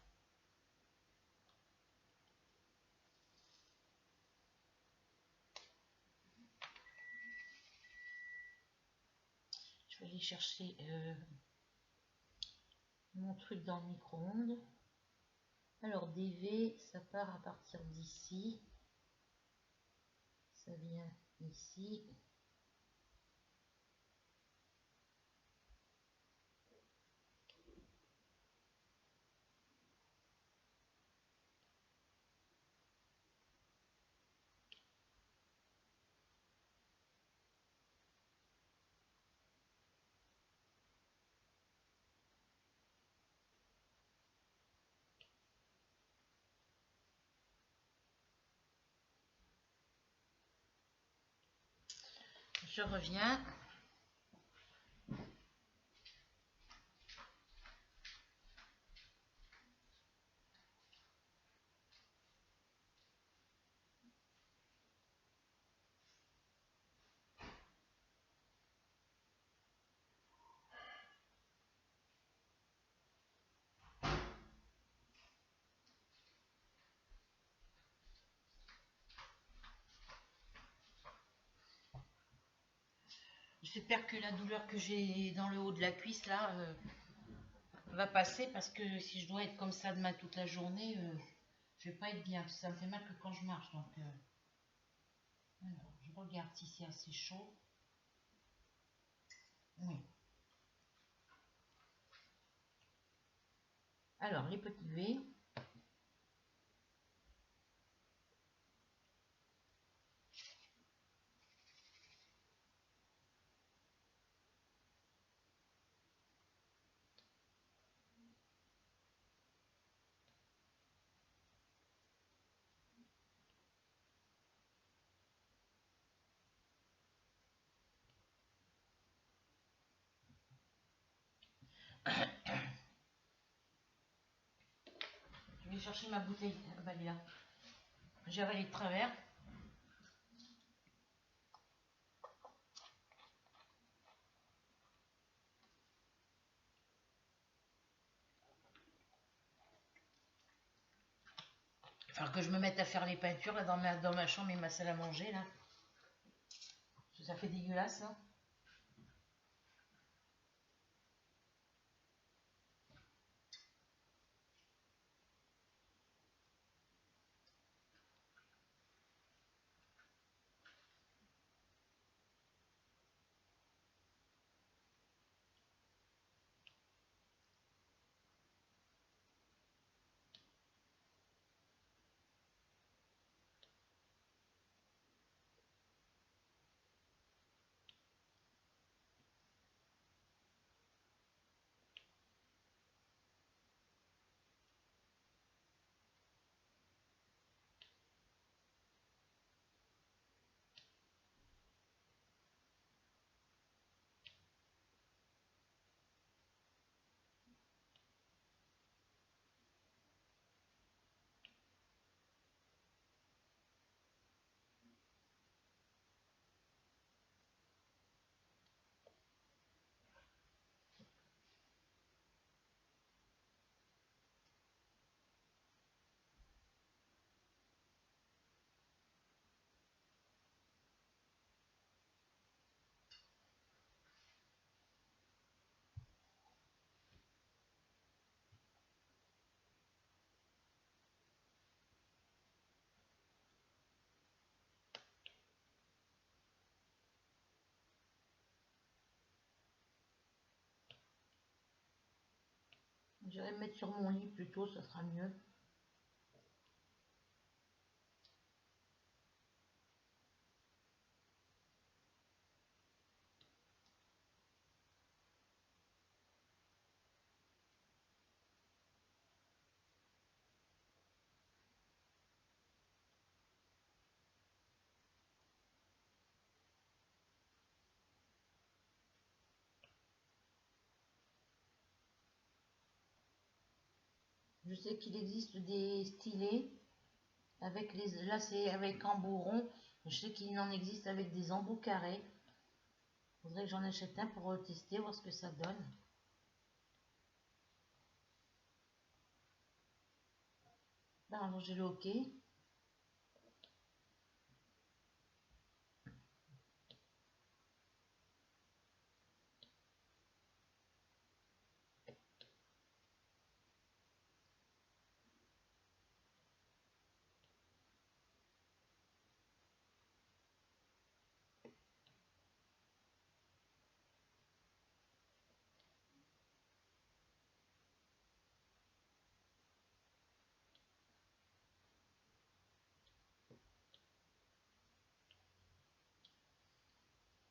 Je vais aller chercher mon truc dans le micro-ondes. Alors, DV, ça part à partir d'ici. Ça vient ici. Je reviens. J'espère que la douleur que j'ai dans le haut de la cuisse là va passer parce que si je dois être comme ça demain toute la journée, je vais pas être bien. Ça me fait mal que quand je marche. Donc, alors, je regarde si c'est assez chaud. Oui. Alors, les petits V. Je vais chercher ma bouteille. Bah, elle est là. J'ai avalé de travers. Il va falloir que je me mette à faire les peintures là, dans ma chambre et ma salle à manger là. Parce que ça fait dégueulasse là. J'irai me mettre sur mon lit plutôt, ça sera mieux. Je sais qu'il existe des stylés avec les. Là, c'est avec embout rond. Je sais qu'il en existe avec des embouts carrés. Faudrait que j'en achète un pour tester, voir ce que ça donne. Là, alors j'ai le OK.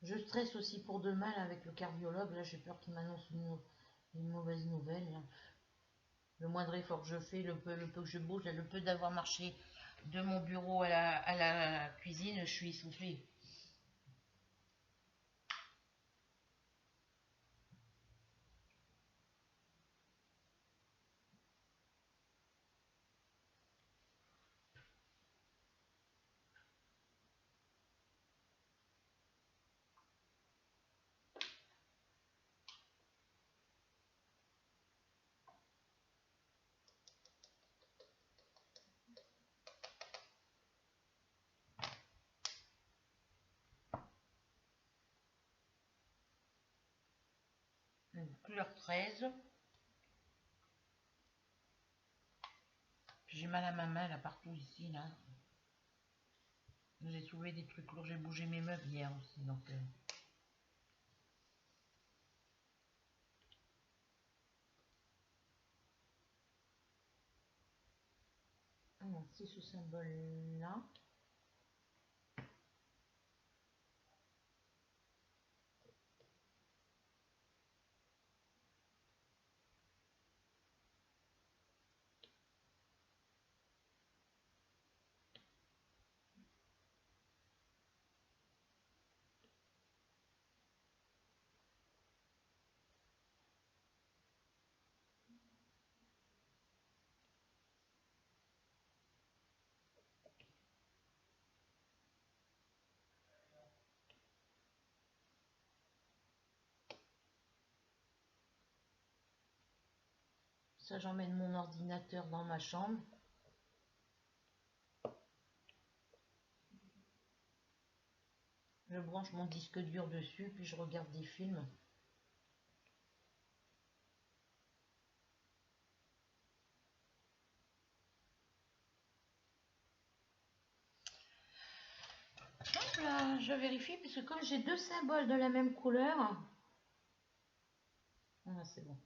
Je stresse aussi pour demain là, avec le cardiologue. Là, j'ai peur qu'il m'annonce une mauvaise nouvelle. Là. Le moindre effort que je fais, le peu que je bouge, le peu d'avoir marché de mon bureau à la cuisine, je suis essoufflée. couleur 13. J'ai mal à ma main là partout ici là. J'ai trouvé des trucs lourds, j'ai bougé mes meubles hier aussi donc. Alors c'est ce symbole là. Ça, j'emmène mon ordinateur dans ma chambre. Je branche mon disque dur dessus, puis je regarde des films. Hop là, je vérifie, parce que comme j'ai deux symboles de la même couleur... Ah, c'est bon.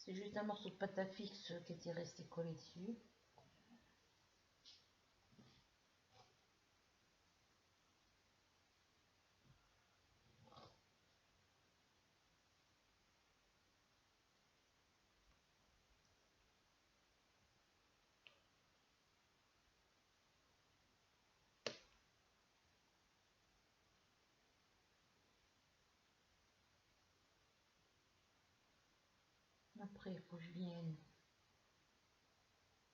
C'est juste un morceau de pâte à fixe qui était resté collé dessus. Après, il faut que je vienne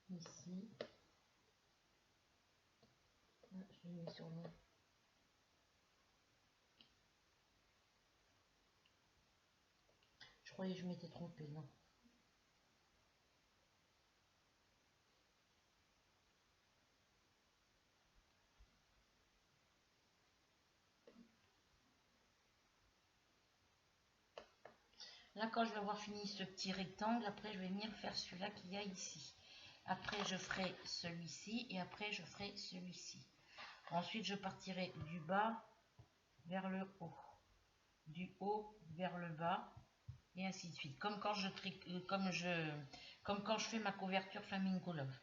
ici. Ah, je l'ai mis sur le... Je croyais que je m'étais trompée, non. Là, quand je vais avoir fini ce petit rectangle, après, je vais venir faire celui-là qu'il y a ici. Après, je ferai celui-ci et après, je ferai celui-ci. Ensuite, je partirai du bas vers le haut, du haut vers le bas et ainsi de suite. Comme quand comme quand je fais ma couverture Flamingo Love.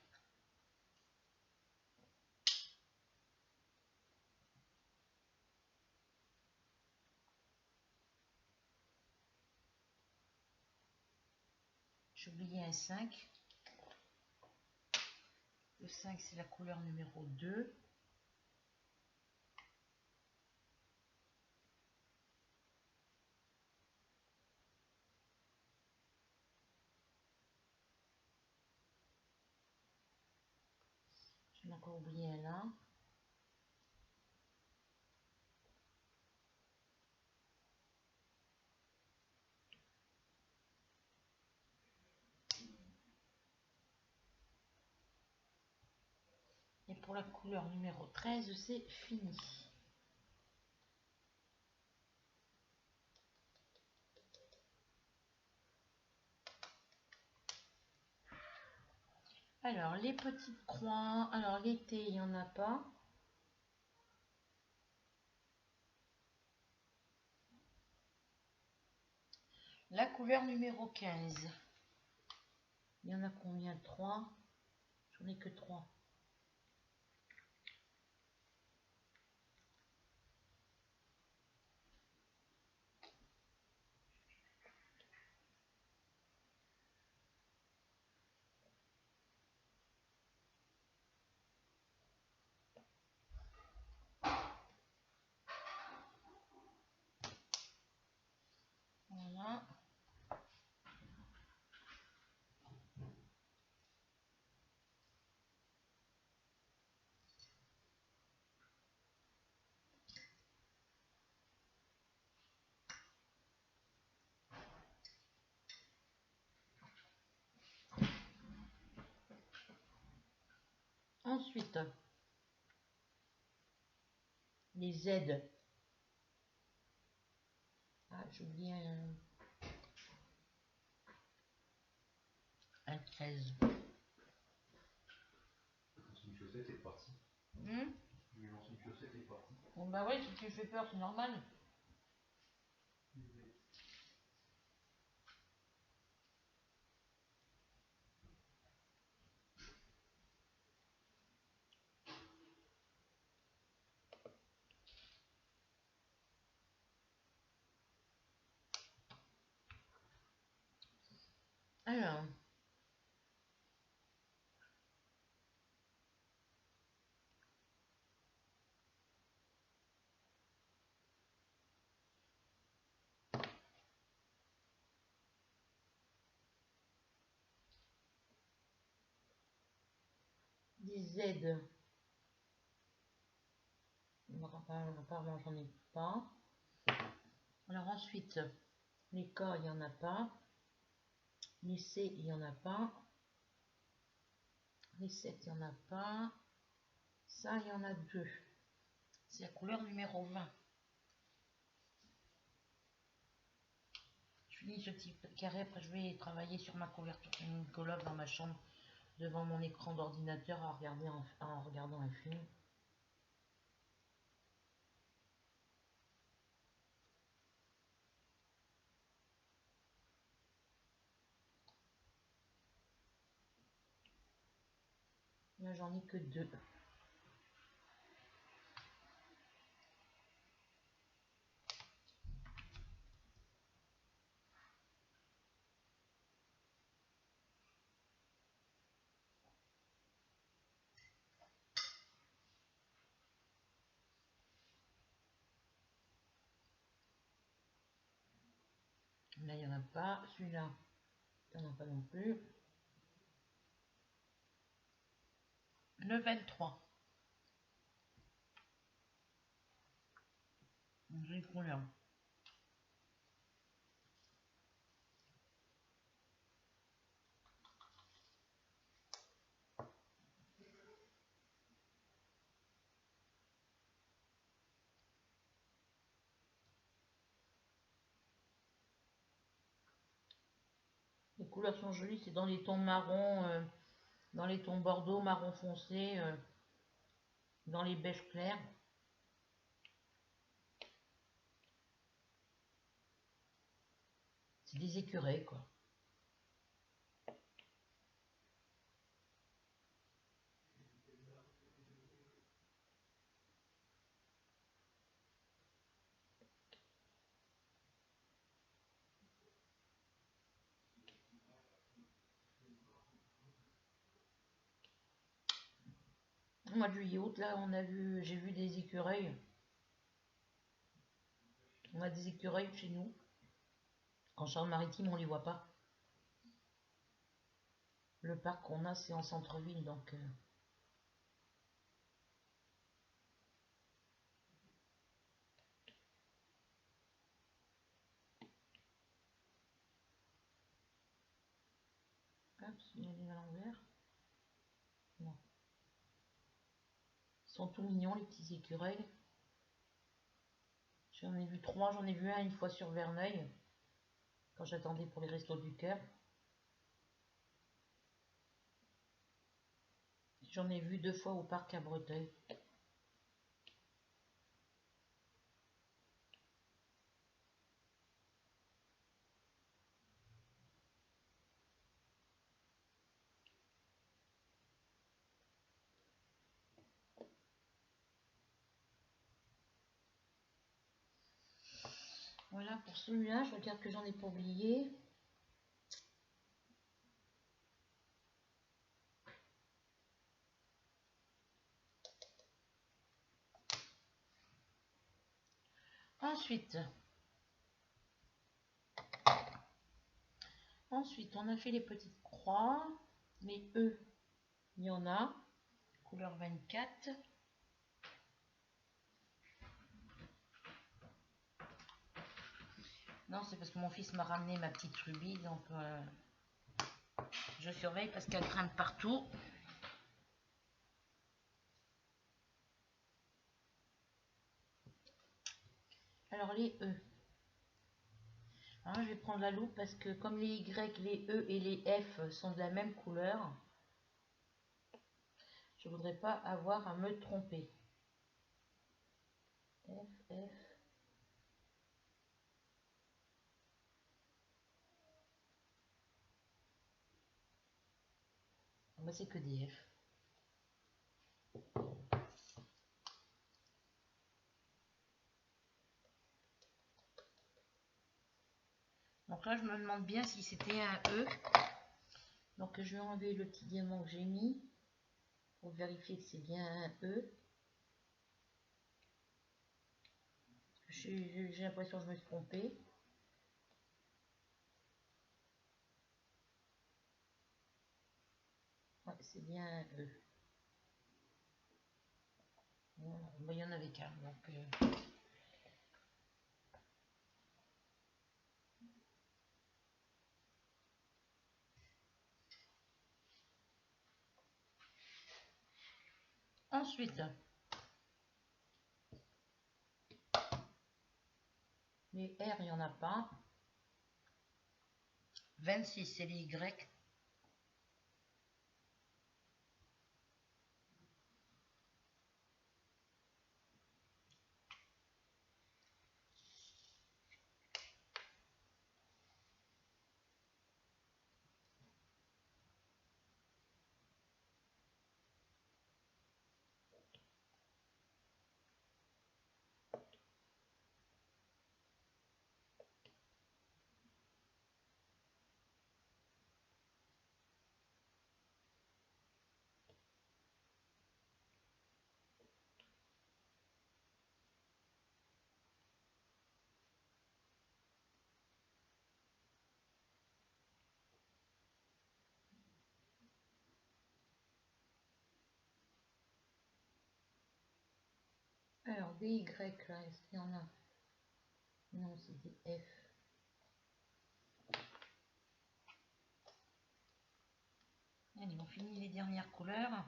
J'ai oublié un 5. Le 5, c'est la couleur numéro 2. J'en ai encore oublié un là. Et pour la couleur numéro 13, c'est fini. Alors, les petites croix. Alors, l'été, il n'y en a pas. La couleur numéro 15. Il y en a combien? 3. J'en ai que 3. Ensuite, les Z. Ah, j'ai oublié un 13. Une chaussette est partie. Je lance une chaussette et est partie. Bon bah ouais, si tu fais peur, c'est normal. Alors, des Z. Apparemment, j'en ai pas. Alors ensuite, les K, il n'y en a pas. Les C, il n'y en a pas. Les 7, il n'y en a pas. Ça, il y en a 2. C'est la couleur numéro 20. Je finis ce petit carré, après je vais travailler sur ma couverture gynécologue dans ma chambre devant mon écran d'ordinateur en regardant un film. Là, j'en ai que 2. Là, il n'y en a pas. Celui-là, il n'y en a pas non plus. Le 23. J'ai une couleur. Les couleurs sont jolies, c'est dans les tons marron, dans les tons bordeaux, marron foncé, dans les beiges clairs. C'est des écureuils, quoi. Au mois de juillet-août, là, j'ai vu des écureuils. On a des écureuils chez nous. En Charente-Maritime, on les voit pas. Le parc qu'on a, c'est en centre-ville, donc... Hop, il est à l'envers. Non. Ils sont tout mignons, les petits écureuils. J'en ai vu 3, j'en ai vu un une fois sur Verneuil, quand j'attendais pour les Restos du Cœur. J'en ai vu 2 fois au parc à Breteuil. Voilà pour celui-là, je regarde que j'en ai pas oublié. Ensuite, on a fait les petites croix, les E, il y en a, couleur 24. Non, c'est parce que mon fils m'a ramené ma petite rubis, donc je surveille parce qu'elle grimpe partout. les E. Alors, je vais prendre la loupe parce que comme les Y, les E et les F sont de la même couleur, je voudrais pas avoir à me tromper. F, F. Moi, c'est que des F. Donc là, je me demande bien si c'était un E. Donc, je vais enlever le petit diamant que j'ai mis pour vérifier que c'est bien un E. J'ai l'impression que je me suis trompée. Ouais, c'est bien un E. Voilà. Bon, il y en avait qu'un. Donc, ensuite, les R, il n'y en a pas. 26, c'est les Y. Alors, des Y, là, est-ce qu'il y en a? Non, c'est des F. Allez, on finit les dernières couleurs.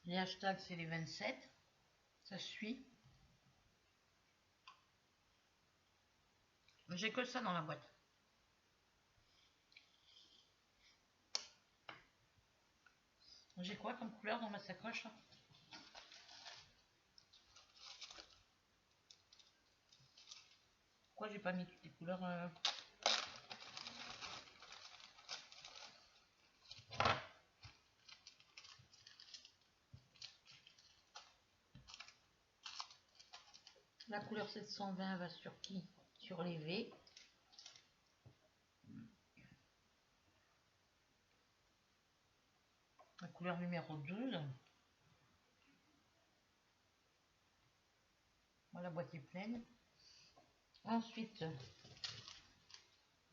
Les hashtags, c'est les 27. Ça suit. J'ai que ça dans la boîte. J'ai quoi comme couleur dans ma sacoche? Pourquoi j'ai pas mis toutes les couleurs La couleur 720 va sur qui? Sur les V. La couleur numéro 12. Voilà, la boîte est pleine. Ensuite,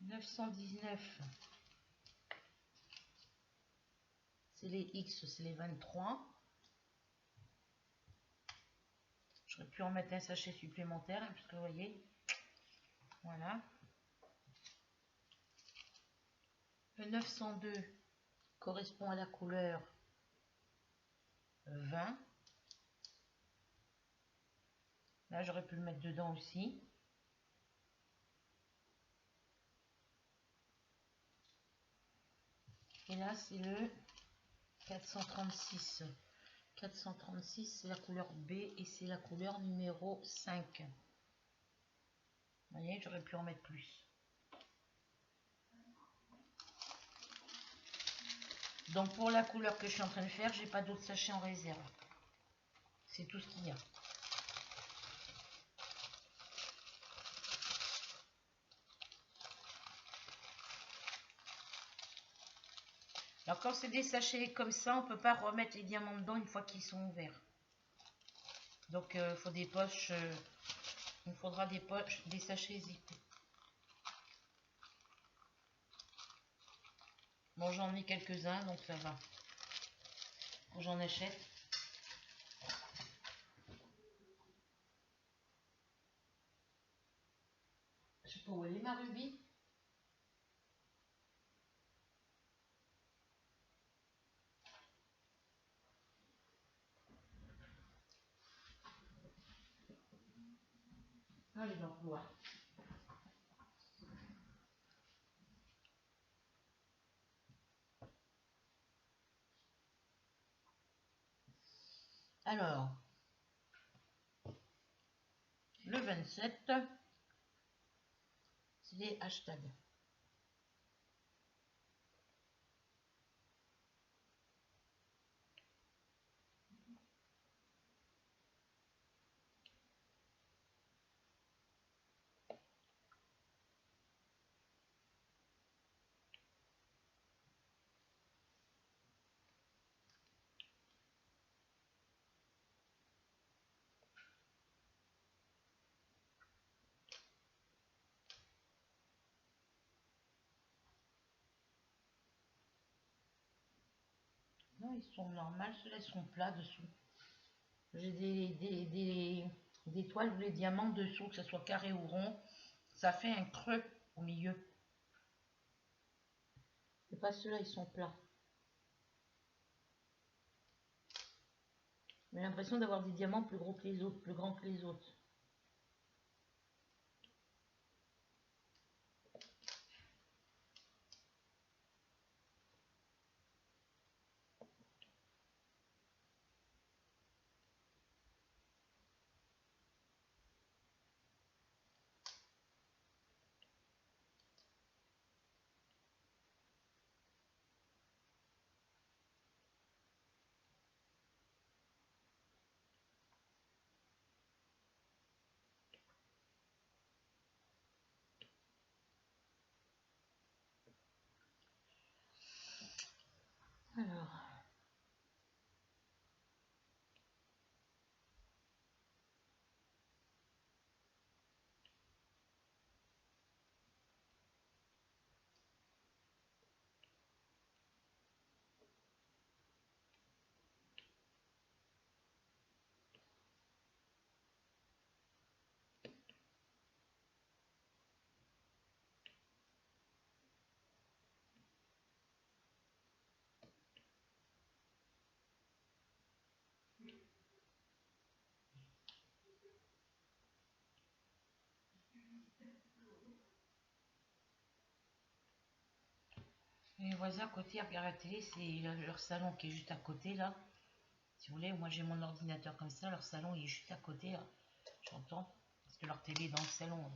919. C'est les X, c'est les 23. J'aurais pu en mettre un sachet supplémentaire, hein, puisque vous voyez, voilà. Le 902 correspond à la couleur 20. Là, j'aurais pu le mettre dedans aussi. Et là, c'est le 436. 436, c'est la couleur B et c'est la couleur numéro 5. Vous voyez, j'aurais pu en mettre plus. Donc pour la couleur que je suis en train de faire, j'ai pas d'autres sachets en réserve. C'est tout ce qu'il y a. Alors quand c'est des sachets comme ça, on peut pas remettre les diamants dedans une fois qu'ils sont ouverts. Donc il faut des poches, il faudra des poches, des sachets zippés. Bon, j'en ai quelques-uns, donc ça va. J'en achète. Je sais pas où elle est, ma rubis. Ah, elle est dans le couloir. Alors, le 27, c'est les hashtags. Non, ils sont normaux, ceux-là ils sont plats dessous. J'ai des toiles ou des diamants dessous, que ce soit carré ou rond. Ça fait un creux au milieu. Et pas ceux-là, ils sont plats. J'ai l'impression d'avoir des diamants plus gros que les autres, plus grands que les autres. Alors, les voisins à côté regardent la télé, c'est leur salon qui est juste à côté là. Si vous voulez, moi j'ai mon ordinateur comme ça, leur salon il est juste à côté là. J'entends, parce que leur télé est dans le salon.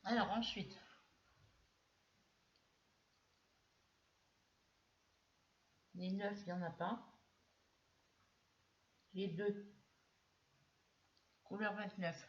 Alors ensuite, les 9, il n'y en a pas. Les 2, couleur 29.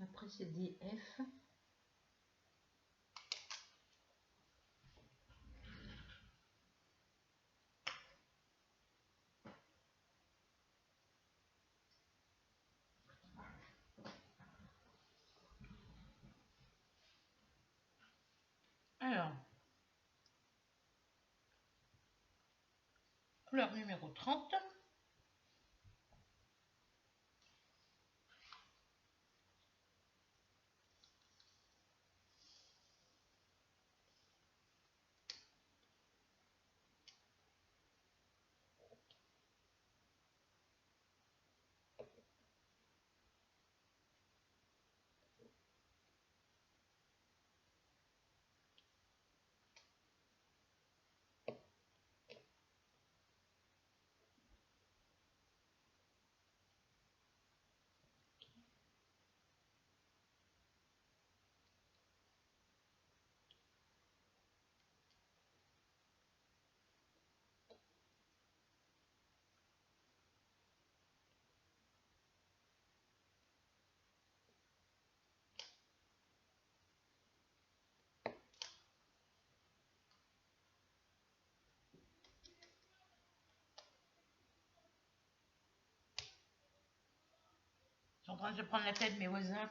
Après c'est des F. Alors, Couleur numéro 30. Je suis en train de se prendre la tête, mes voisins.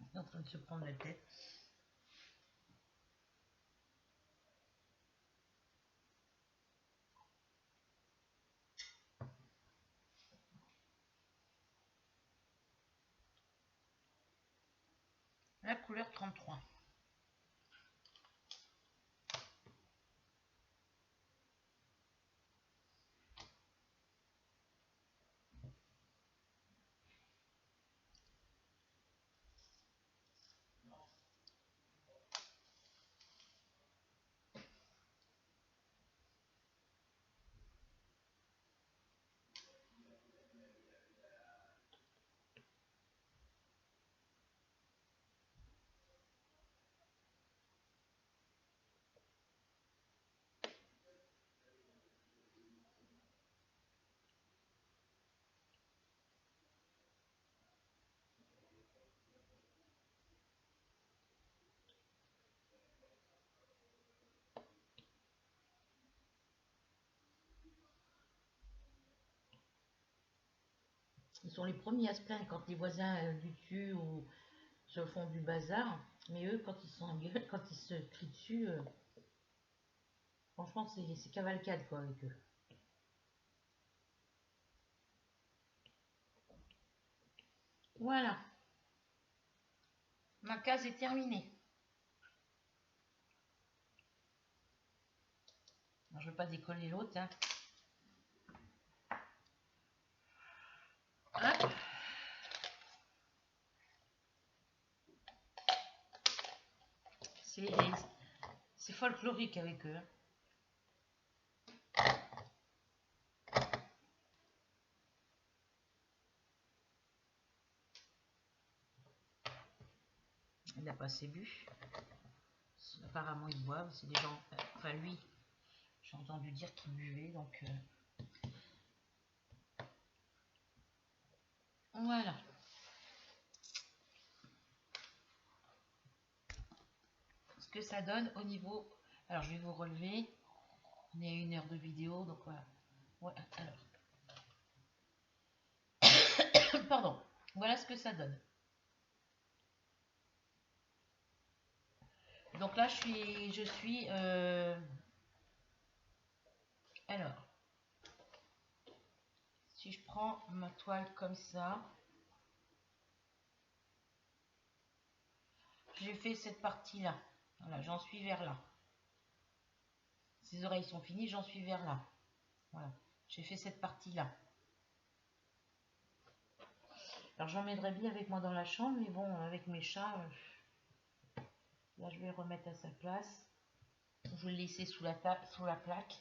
Ils sont en train de se prendre la tête. La couleur 33. Ils sont les premiers à se plaindre quand les voisins du dessus ou se font du bazar. Mais eux, quand ils sont en gueule, quand ils se crient dessus, franchement, c'est cavalcade quoi avec eux. Voilà. Ma case est terminée. Alors, je ne veux pas décoller l'autre. Hein. Hop. C'est folklorique avec eux. Il n'a pas assez bu. Apparemment, ils boivent. C'est des gens... enfin, lui, j'ai entendu dire qu'il buvait. Donc, voilà. Ce que ça donne au niveau... Alors, je vais vous relever. On est à 1 heure de vidéo. Donc, voilà. Ouais, alors... Pardon. Voilà ce que ça donne. Donc là, je suis alors, si je prends ma toile comme ça, j'ai fait cette partie-là. Voilà, j'en suis vers là. Ces oreilles sont finies, j'en suis vers là. Voilà, j'ai fait cette partie-là. Alors j'emmènerais bien avec moi dans la chambre, mais bon, avec mes chats, là je vais le remettre à sa place. Je vais le laisser sous la plaque.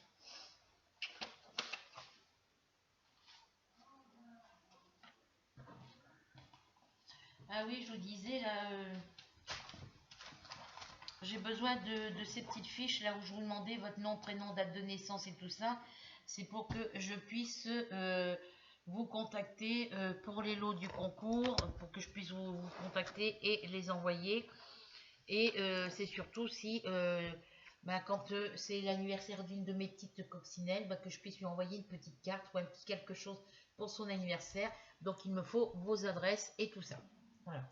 Ah oui, je vous disais, là, j'ai besoin de ces petites fiches, là où je vous demandais votre nom, prénom, date de naissance et tout ça. C'est pour que je puisse vous contacter pour les lots du concours, pour que je puisse vous contacter et les envoyer. Et c'est surtout si, quand c'est l'anniversaire d'une de mes petites coccinelles, que je puisse lui envoyer une petite carte ou un petit quelque chose pour son anniversaire. Donc il me faut vos adresses et tout ça. Voilà.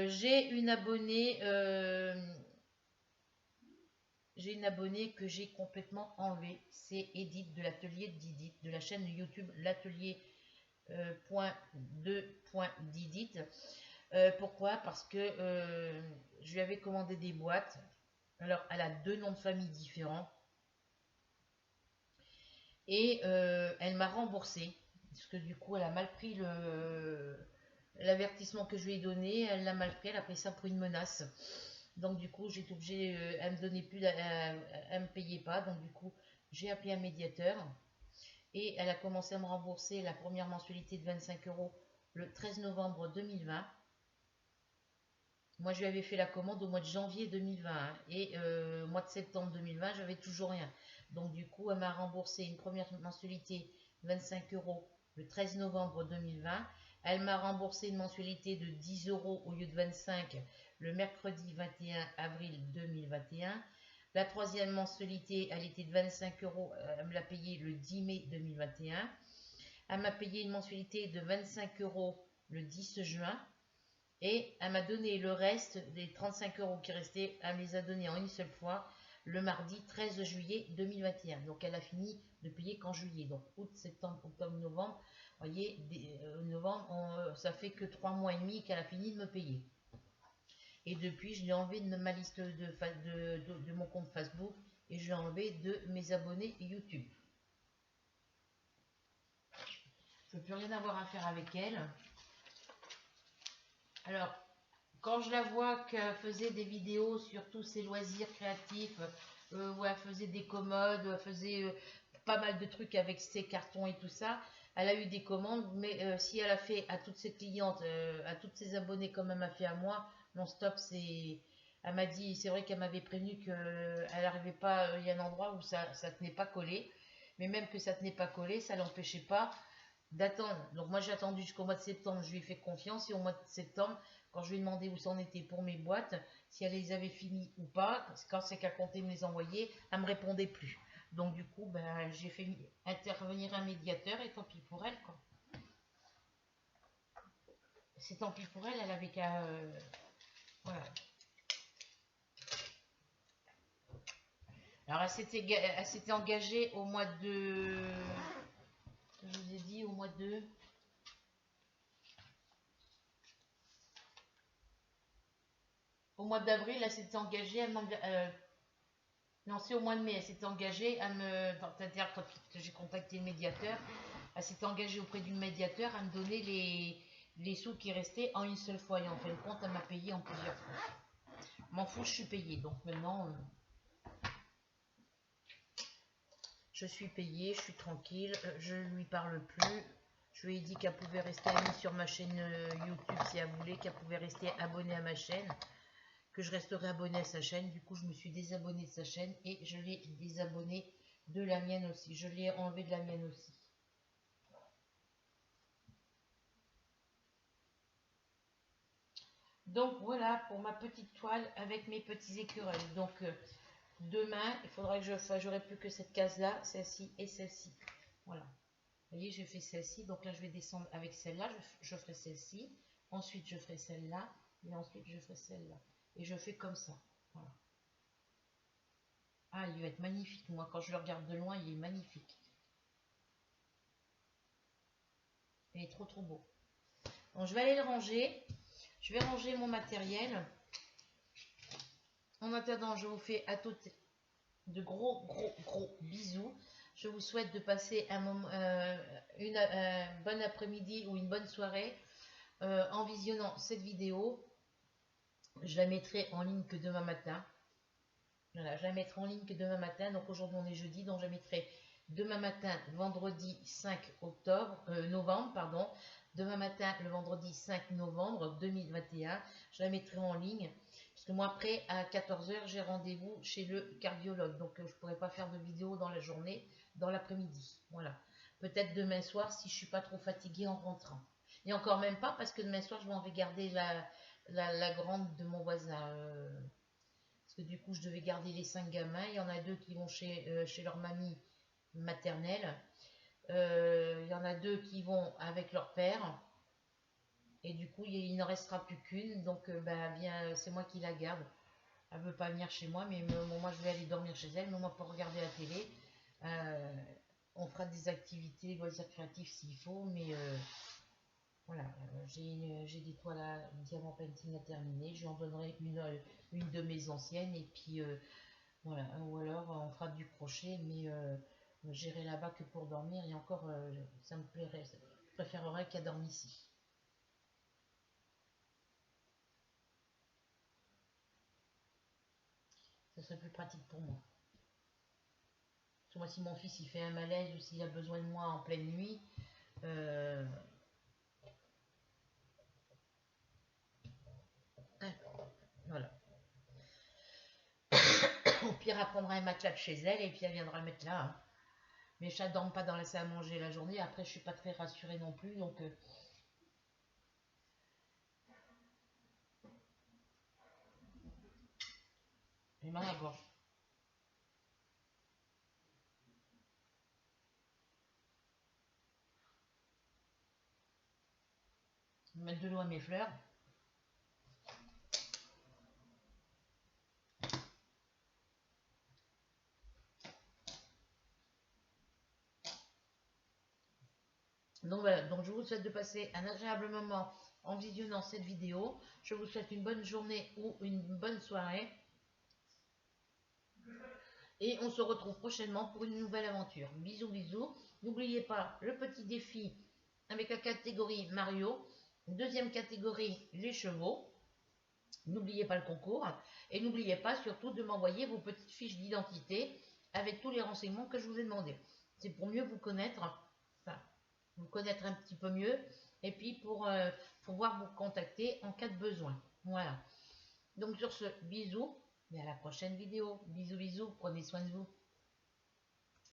J'ai une abonnée que j'ai complètement enlevée. C'est Edith de l'atelier d'Edith, de la chaîne YouTube l'atelier .2.Didit. Pourquoi? Parce que je lui avais commandé des boîtes. Alors, elle a 2 noms de famille différents. Et elle m'a remboursé. Parce que du coup, elle a mal pris l'avertissement que je lui ai donné. Elle l'a mal pris. Elle a pris ça pour une menace. Donc, du coup, j'étais obligée. Elle me donnait plus. Elle me payait pas. Donc, du coup, j'ai appelé un médiateur. Et elle a commencé à me rembourser la première mensualité de 25 € le 13 novembre 2020. Moi, je lui avais fait la commande au mois de janvier 2020 et au mois de septembre 2020, j'avais toujours rien. Donc, du coup, elle m'a remboursé une première mensualité de 25 € le 13 novembre 2020. Elle m'a remboursé une mensualité de 10 € au lieu de 25 le mercredi 21 avril 2021. La troisième mensualité, elle était de 25 €, elle me l'a payée le 10 mai 2021. Elle m'a payé une mensualité de 25 € le 10 juin. Et elle m'a donné le reste des 35 € qui restaient, elle me les a donnés en une seule fois le mardi 13 juillet 2021. Donc elle a fini de payer qu'en juillet. Donc août, septembre, octobre, novembre. Vous voyez, novembre, ça fait que 3 mois et demi qu'elle a fini de me payer. Et depuis, je l'ai enlevé de ma liste de mon compte Facebook et je l'ai enlevé de mes abonnés YouTube. Je ne veux plus rien avoir à faire avec elle. Alors, quand je la vois qu'elle faisait des vidéos sur tous ses loisirs créatifs, où elle faisait des commodes, où elle faisait pas mal de trucs avec ses cartons et tout ça, elle a eu des commandes, mais si elle a fait à toutes ses clientes, à toutes ses abonnés comme elle m'a fait à moi, non stop, elle m'a dit, c'est vrai qu'elle m'avait prévenu qu'elle n'arrivait pas, il y a un endroit où ça tenait pas collé, mais même que ça tenait pas collé, ça l'empêchait pas d'attendre. Donc moi j'ai attendu jusqu'au mois de septembre, je lui ai fait confiance et au mois de septembre, quand je lui ai demandé où c'en était pour mes boîtes, si elle les avait finies ou pas, quand c'est qu'elle comptait me les envoyer, elle me répondait plus. Donc du coup, j'ai fait intervenir un médiateur et tant pis pour elle, quoi. C'est tant pis pour elle, elle avait qu'à... voilà. Alors elle s'était engagée au mois de... Je vous ai dit au mois de... Au mois d'avril, elle s'était engagée, non, c'est au mois de mai, elle s'était engagée à me... C'est-à-dire quand j'ai contacté le médiateur, elle s'était engagée auprès du médiateur à me donner les sous qui restaient en une seule fois. Et en fin de compte, elle m'a payé en plusieurs fois. M'en fous, je suis payée. Donc maintenant, je suis payée, je suis tranquille, je ne lui parle plus. Je lui ai dit qu'elle pouvait rester amie sur ma chaîne YouTube si elle voulait, qu'elle pouvait rester abonnée à ma chaîne, que je resterai abonnée à sa chaîne. Du coup, je me suis désabonnée de sa chaîne et je l'ai désabonnée de la mienne aussi. Je l'ai enlevée de la mienne aussi. Donc voilà pour ma petite toile avec mes petits écureuils. Donc demain, il faudra que je fasse, j'aurai plus que cette case-là, celle-ci et celle-ci. Voilà. Vous voyez, j'ai fait celle-ci. Donc là, je vais descendre avec celle-là. Je ferai celle-ci. Ensuite, je ferai celle-là. Et ensuite, je ferai celle-là. Et je fais comme ça. Voilà. Ah, il va être magnifique. Moi, quand je le regarde de loin, il est magnifique. Il est trop, trop beau. Donc, je vais aller le ranger. Je vais ranger mon matériel. En attendant, je vous fais à toutes de gros bisous. Je vous souhaite de passer un bon après-midi ou une bonne soirée en visionnant cette vidéo. Je la mettrai en ligne que demain matin. Voilà, je la mettrai en ligne que demain matin. Donc aujourd'hui on est jeudi, donc je la mettrai demain matin, vendredi 5 novembre, pardon. Demain matin, le vendredi 5 novembre 2021. Je la mettrai en ligne. Parce que moi après, à 14 h, j'ai rendez-vous chez le cardiologue. Donc je ne pourrai pas faire de vidéo dans la journée, dans l'après-midi. Voilà. Peut-être demain soir si je ne suis pas trop fatiguée en rentrant. Et encore même pas, parce que demain soir, je vais garder la grande de mon voisin. Parce que du coup, je devais garder les 5 gamins. Il y en a 2 qui vont chez leur mamie maternelle. Il y en a 2 qui vont avec leur père. Et du coup, il n'en restera plus qu'une. Donc, bien, c'est moi qui la garde. Elle ne veut pas venir chez moi, mais moi, je vais aller dormir chez elle. Mais moi, pour regarder la télé, on fera des activités, loisirs créatifs s'il faut. Mais voilà, j'ai des toiles à diamant painting à terminer. Je lui en donnerai une de mes anciennes. Et puis, voilà. Ou alors, on fera du crochet. Mais j'irai là-bas que pour dormir. Et encore, ça me plairait. Je préférerais qu'elle dorme ici. Ça serait plus pratique pour moi. Moi, si mon fils il fait un malaise ou s'il a besoin de moi en pleine nuit, voilà. Au pire, elle prendra un matelas de chez elle et puis elle viendra le mettre là. Hein. Mes chats dorment pas dans la salle à manger la journée. Après, je suis pas très rassurée non plus, donc. J'ai mal à la gorge. Je vais mettre de l'eau à mes fleurs. Donc voilà, donc je vous souhaite de passer un agréable moment en visionnant cette vidéo. Je vous souhaite une bonne journée ou une bonne soirée. Et on se retrouve prochainement pour une nouvelle aventure. Bisous, bisous. N'oubliez pas le petit défi avec la catégorie Mario. Deuxième catégorie, les chevaux. N'oubliez pas le concours. Et n'oubliez pas surtout de m'envoyer vos petites fiches d'identité avec tous les renseignements que je vous ai demandés. C'est pour mieux vous connaître, enfin, vous connaître un petit peu mieux. Et puis pour pouvoir vous contacter en cas de besoin. Voilà. Donc sur ce, bisous. Et à la prochaine vidéo. Bisous, bisous. Prenez soin de vous.